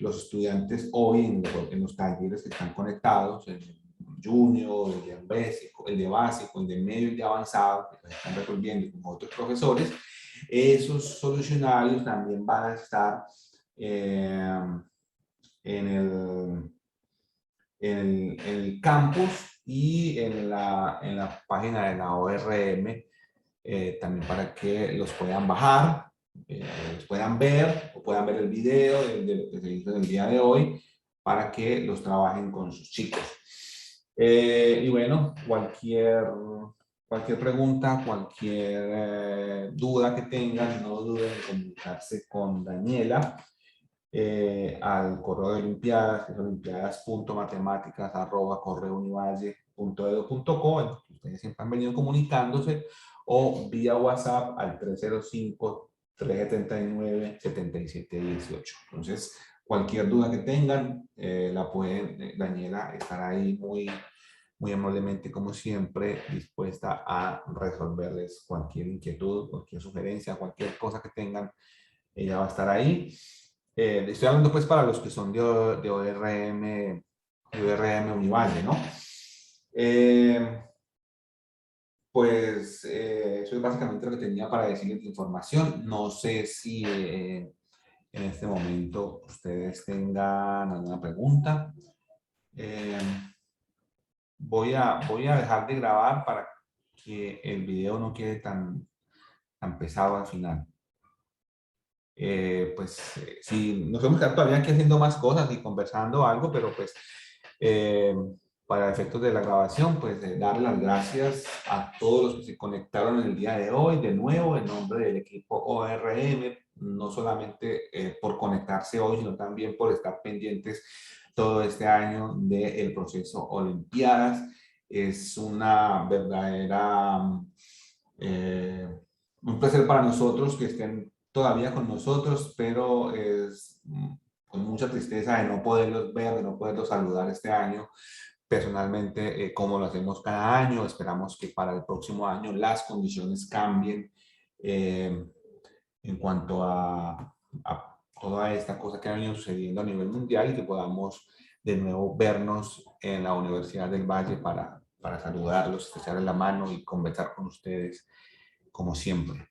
los estudiantes hoy en los talleres que están conectados. junior, el de básico, el de medio y de avanzado, que se están resolviendo con otros profesores, esos solucionarios también van a estar en el campus y en la página de la ORM, también para que los puedan bajar, los puedan ver o puedan ver el video de lo que se hizo el día de hoy para que los trabajen con sus chicos. Y bueno, cualquier pregunta, cualquier duda que tengan, no duden en comunicarse con Daniela al correo de Olimpiadas, que es olimpiadas.matemáticas@correounivalle.edu.co. Ustedes siempre han venido comunicándose, o vía WhatsApp al 305-379-7718. Entonces, cualquier duda que tengan, Daniela estará ahí muy amablemente, como siempre, dispuesta a resolverles cualquier inquietud, cualquier sugerencia, cualquier cosa que tengan. Ella va a estar ahí. Estoy hablando pues para los que son de ORM Univalle, ¿no? Pues eso es básicamente lo que tenía para decirles de información. No sé si en este momento ustedes tengan alguna pregunta. Voy a dejar de grabar para que el video no quede tan pesado al final. Sí, nos vamos a quedar todavía aquí haciendo más cosas y conversando algo, pero pues para efectos de la grabación, pues darle las gracias a todos los que se conectaron en el día de hoy, de nuevo, en nombre del equipo ORM, no solamente por conectarse hoy, sino también por estar pendientes todo este año del proceso Olimpiadas. Es una verdadera, un placer para nosotros que estén todavía con nosotros, pero es con mucha tristeza de no poderlos ver, de no poderlos saludar este año personalmente, como lo hacemos cada año. Esperamos que para el próximo año las condiciones cambien en cuanto a toda esta cosa que ha venido sucediendo a nivel mundial, y que podamos de nuevo vernos en la Universidad del Valle para saludarlos, echarles la mano y conversar con ustedes como siempre.